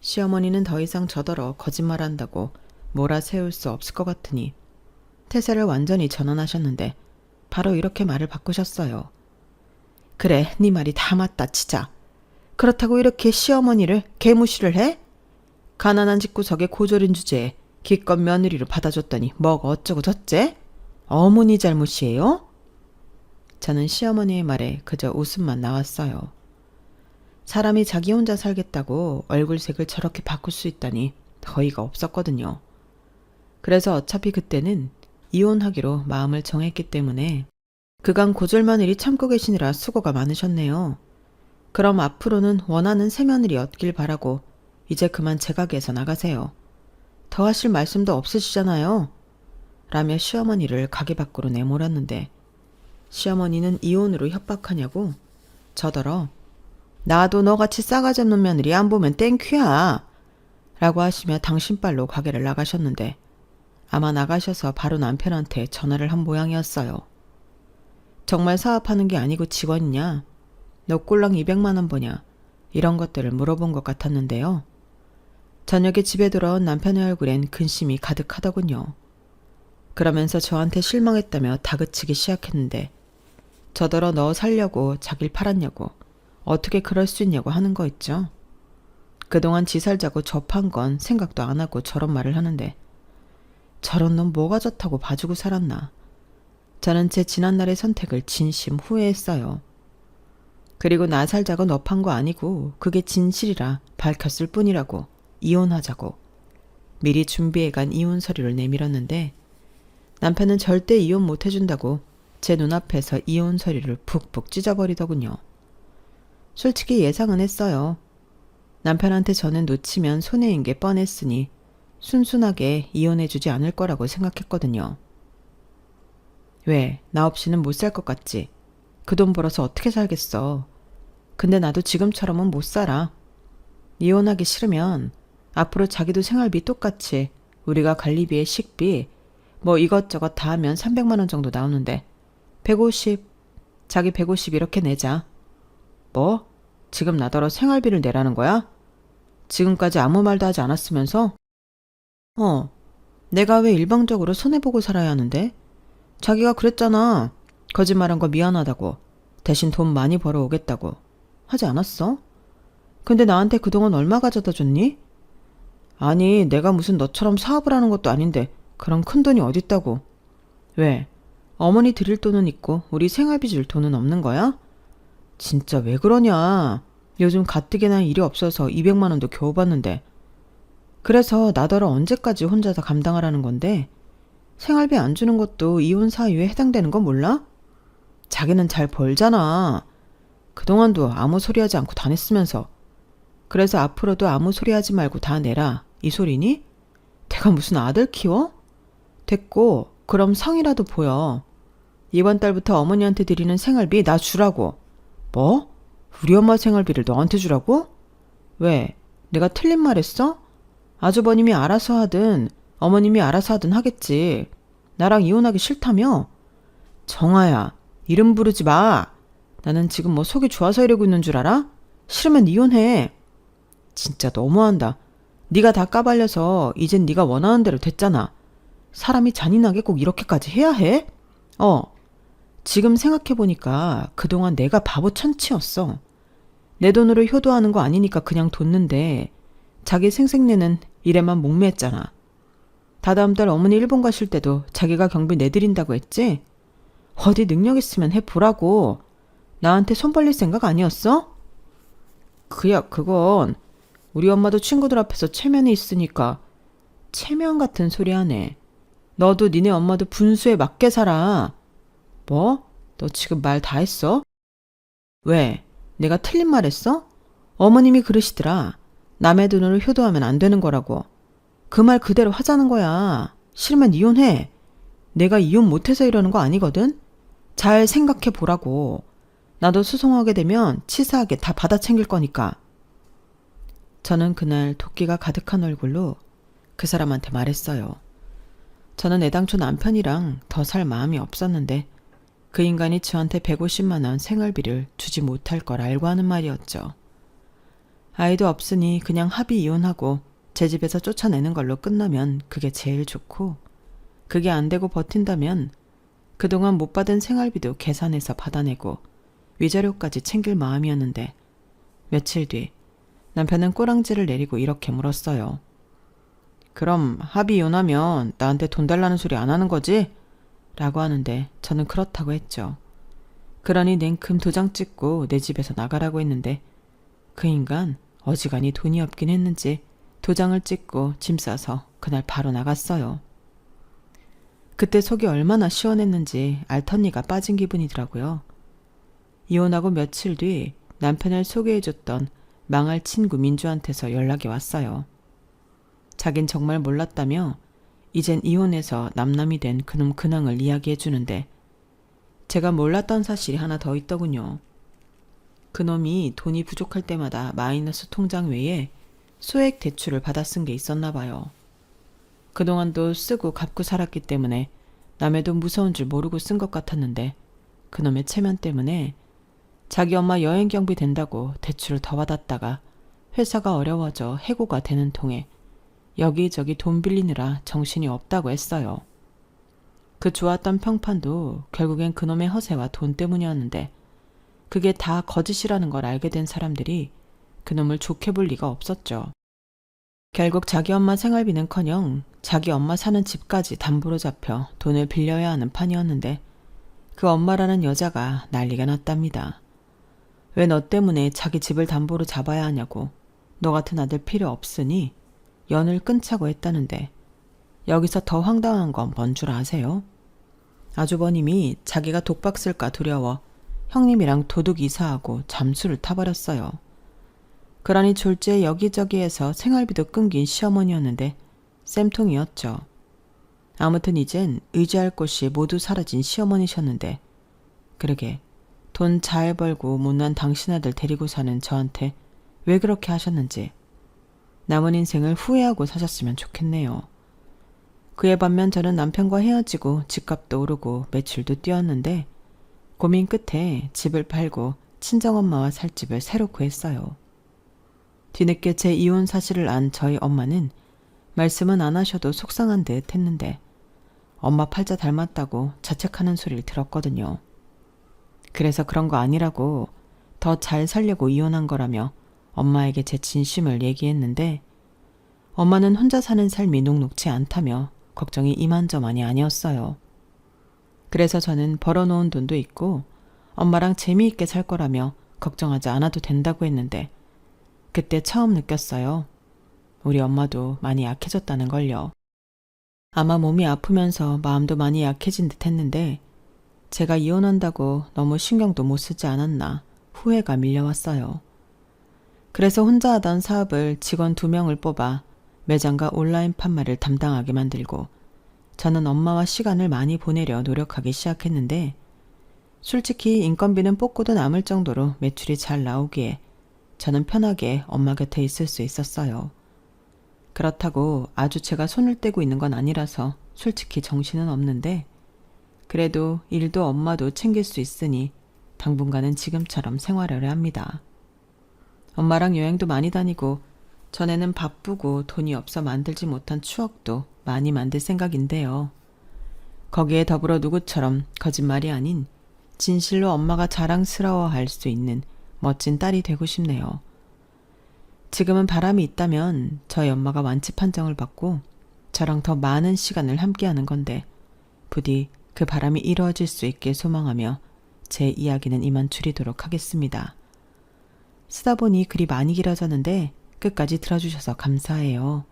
시어머니는 더 이상 저더러 거짓말한다고 몰아세울 수 없을 것 같으니 태세를 완전히 전환하셨는데 바로 이렇게 말을 바꾸셨어요. 그래, 네 말이 다 맞다 치자. 그렇다고 이렇게 시어머니를 개무시를 해? 가난한 집구석에 고졸인 주제에 기껏 며느리로 받아줬더니 뭐가 어쩌고 저째? 어머니 잘못이에요? 저는 시어머니의 말에 그저 웃음만 나왔어요. 사람이 자기 혼자 살겠다고 얼굴색을 저렇게 바꿀 수 있다니 어이가 없었거든요. 그래서 어차피 그때는 이혼하기로 마음을 정했기 때문에 그간 고졸 마늘이 참고 계시느라 수고가 많으셨네요. 그럼 앞으로는 원하는 새며느리 얻길 바라고 이제 그만 제 가게에서 나가세요. 더 하실 말씀도 없으시잖아요. 라며 시어머니를 가게 밖으로 내몰았는데 시어머니는 이혼으로 협박하냐고 저더러 나도 너같이 싸가지 없는 며느리 안 보면 땡큐야 라고 하시며 당신빨로 가게를 나가셨는데 아마 나가셔서 바로 남편한테 전화를 한 모양이었어요. 정말 사업하는 게 아니고 직원이냐? 너 꼴랑 200만 원 버냐? 이런 것들을 물어본 것 같았는데요. 저녁에 집에 돌아온 남편의 얼굴엔 근심이 가득하더군요. 그러면서 저한테 실망했다며 다그치기 시작했는데 저더러 너 살려고 자길 팔았냐고 어떻게 그럴 수 있냐고 하는 거 있죠. 그동안 지 살자고 접한 건 생각도 안 하고 저런 말을 하는데 저런 놈 뭐가 좋다고 봐주고 살았나. 저는 제 지난날의 선택을 진심 후회했어요. 그리고 나 살자고 너 판 거 아니고 그게 진실이라 밝혔을 뿐이라고 이혼하자고 미리 준비해간 이혼 서류를 내밀었는데 남편은 절대 이혼 못 해준다고 제 눈앞에서 이혼 서류를 푹푹 찢어버리더군요. 솔직히 예상은 했어요. 남편한테 저는 놓치면 손해인 게 뻔했으니 순순하게 이혼해주지 않을 거라고 생각했거든요. 왜, 나 없이는 못 살 것 같지? 그 돈 벌어서 어떻게 살겠어. 근데 나도 지금처럼은 못 살아. 이혼하기 싫으면 앞으로 자기도 생활비 똑같이 우리가 관리비에 식비 뭐 이것저것 다 하면 300만 원 정도 나오는데 150, 자기 150 이렇게 내자. 뭐? 지금 나더러 생활비를 내라는 거야? 지금까지 아무 말도 하지 않았으면서? 내가 왜 일방적으로 손해보고 살아야 하는데? 자기가 그랬잖아. 거짓말한 거 미안하다고. 대신 돈 많이 벌어오겠다고. 하지 않았어? 근데 나한테 그동안 얼마 가져다 줬니? 아니, 내가 무슨 너처럼 사업을 하는 것도 아닌데 그런 큰 돈이 어딨다고. 왜? 어머니 드릴 돈은 있고 우리 생활비 줄 돈은 없는 거야? 진짜 왜 그러냐. 요즘 가뜩이나 일이 없어서 200만 원도 겨우 받는데. 그래서 나더러 언제까지 혼자 다 감당하라는 건데 생활비 안 주는 것도 이혼 사유에 해당되는 거 몰라? 자기는 잘 벌잖아. 그동안도 아무 소리 하지 않고 다녔으면서. 그래서 앞으로도 아무 소리 하지 말고 다 내라. 이 소리니? 내가 무슨 아들 키워? 됐고, 그럼 성이라도 보여. 이번 달부터 어머니한테 드리는 생활비 나 주라고. 뭐? 우리 엄마 생활비를 너한테 주라고? 왜? 내가 틀린 말 했어? 아주버님이 알아서 하든 어머님이 알아서 하든 하겠지. 나랑 이혼하기 싫다며? 정아야, 이름 부르지 마. 나는 지금 뭐 속이 좋아서 이러고 있는 줄 알아? 싫으면 이혼해. 진짜 너무한다. 네가 다 까발려서 이젠 네가 원하는 대로 됐잖아. 사람이 잔인하게 꼭 이렇게까지 해야 해? 지금 생각해보니까 그동안 내가 바보 천치였어. 내 돈으로 효도하는 거 아니니까 그냥 뒀는데 자기 생색내는 일에만 목매했잖아. 다다음 달 어머니 일본 가실 때도 자기가 경비 내드린다고 했지? 어디 능력 있으면 해보라고. 나한테 손 벌릴 생각 아니었어? 그건 우리 엄마도 친구들 앞에서 체면이 있으니까. 체면 같은 소리 하네. 너도 니네 엄마도 분수에 맞게 살아. 뭐? 너 지금 말 다 했어? 왜? 내가 틀린 말 했어? 어머님이 그러시더라. 남의 돈으로 효도하면 안 되는 거라고. 그 말 그대로 하자는 거야. 싫으면 이혼해. 내가 이혼 못해서 이러는 거 아니거든? 잘 생각해 보라고. 나도 소송하게 되면 치사하게 다 받아 챙길 거니까. 저는 그날 도끼가 가득한 얼굴로 그 사람한테 말했어요. 저는 애당초 남편이랑 더 살 마음이 없었는데 그 인간이 저한테 150만 원 생활비를 주지 못할 걸 알고 하는 말이었죠. 아이도 없으니 그냥 합의 이혼하고 제 집에서 쫓아내는 걸로 끝나면 그게 제일 좋고, 그게 안 되고 버틴다면 그동안 못 받은 생활비도 계산해서 받아내고 위자료까지 챙길 마음이었는데, 며칠 뒤 남편은 꼬랑지를 내리고 이렇게 물었어요. 그럼 합의 이혼하면 나한테 돈 달라는 소리 안 하는 거지? 라고 하는데 저는 그렇다고 했죠. 그러니 냉큼 도장 찍고 내 집에서 나가라고 했는데 그 인간 어지간히 돈이 없긴 했는지 도장을 찍고 짐 싸서 그날 바로 나갔어요. 그때 속이 얼마나 시원했는지 알턴니가 빠진 기분이더라고요. 이혼하고 며칠 뒤 남편을 소개해줬던 망할 친구 민주한테서 연락이 왔어요. 자긴 정말 몰랐다며 이젠 이혼해서 남남이 된 그놈 근황을 이야기해주는데, 제가 몰랐던 사실이 하나 더 있더군요. 그놈이 돈이 부족할 때마다 마이너스 통장 외에 소액 대출을 받아 쓴 게 있었나 봐요. 그동안도 쓰고 갚고 살았기 때문에 남의 돈 무서운 줄 모르고 쓴 것 같았는데, 그놈의 체면 때문에 자기 엄마 여행 경비 된다고 대출을 더 받았다가 회사가 어려워져 해고가 되는 통에 여기저기 돈 빌리느라 정신이 없다고 했어요. 그 좋았던 평판도 결국엔 그놈의 허세와 돈 때문이었는데, 그게 다 거짓이라는 걸 알게 된 사람들이 그놈을 좋게 볼 리가 없었죠. 결국 자기 엄마 생활비는커녕 자기 엄마 사는 집까지 담보로 잡혀 돈을 빌려야 하는 판이었는데, 그 엄마라는 여자가 난리가 났답니다. 왜 너 때문에 자기 집을 담보로 잡아야 하냐고. 너 같은 아들 필요 없으니 연을 끊자고 했다는데, 여기서 더 황당한 건 뭔 줄 아세요? 아주버님이 자기가 독박 쓸까 두려워 형님이랑 도둑 이사하고 잠수를 타버렸어요. 그러니 졸지에 여기저기에서 생활비도 끊긴 시어머니였는데 쌤통이었죠. 아무튼 이젠 의지할 곳이 모두 사라진 시어머니셨는데, 그러게 돈 잘 벌고 못난 당신 아들 데리고 사는 저한테 왜 그렇게 하셨는지 남은 인생을 후회하고 사셨으면 좋겠네요. 그에 반면 저는 남편과 헤어지고 집값도 오르고 매출도 뛰었는데 고민 끝에 집을 팔고 친정엄마와 살 집을 새로 구했어요. 뒤늦게 제 이혼 사실을 안 저희 엄마는 말씀은 안 하셔도 속상한 듯 했는데 엄마 팔자 닮았다고 자책하는 소리를 들었거든요. 그래서 그런 거 아니라고, 더 잘 살려고 이혼한 거라며 엄마에게 제 진심을 얘기했는데, 엄마는 혼자 사는 삶이 녹록지 않다며 걱정이 이만저만이 아니었어요. 그래서 저는 벌어놓은 돈도 있고 엄마랑 재미있게 살 거라며 걱정하지 않아도 된다고 했는데, 그때 처음 느꼈어요. 우리 엄마도 많이 약해졌다는 걸요. 아마 몸이 아프면서 마음도 많이 약해진 듯 했는데 제가 이혼한다고 너무 신경도 못 쓰지 않았나 후회가 밀려왔어요. 그래서 혼자 하던 사업을 직원 2명을 뽑아 매장과 온라인 판매를 담당하게 만들고 저는 엄마와 시간을 많이 보내려 노력하기 시작했는데 솔직히 인건비는 뽑고도 남을 정도로 매출이 잘 나오기에 저는 편하게 엄마 곁에 있을 수 있었어요. 그렇다고 아주 제가 손을 떼고 있는 건 아니라서 솔직히 정신은 없는데 그래도 일도 엄마도 챙길 수 있으니 당분간은 지금처럼 생활하려 합니다. 엄마랑 여행도 많이 다니고 전에는 바쁘고 돈이 없어 만들지 못한 추억도 많이 만들 생각인데요. 거기에 더불어 누구처럼 거짓말이 아닌 진실로 엄마가 자랑스러워할 수 있는 멋진 딸이 되고 싶네요. 지금은 바람이 있다면 저희 엄마가 완치 판정을 받고 저랑 더 많은 시간을 함께하는 건데 부디 그 바람이 이루어질 수 있길 소망하며 제 이야기는 이만 줄이도록 하겠습니다. 쓰다 보니 글이 많이 길어졌는데 끝까지 들어주셔서 감사해요.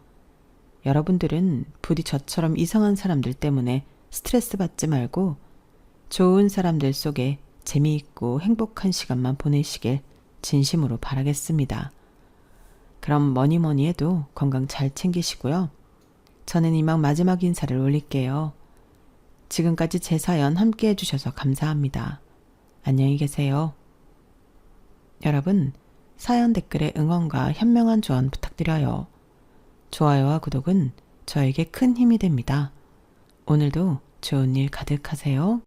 여러분들은 부디 저처럼 이상한 사람들 때문에 스트레스 받지 말고 좋은 사람들 속에 재미있고 행복한 시간만 보내시길 진심으로 바라겠습니다. 그럼 뭐니 해도 건강 잘 챙기시고요. 저는 이만 마지막 인사를 올릴게요. 지금까지 제 사연 함께 해주셔서 감사합니다. 안녕히 계세요. 여러분, 사연 댓글에 응원과 현명한 조언 부탁드려요. 좋아요와 구독은 저에게 큰 힘이 됩니다. 오늘도 좋은 일 가득하세요.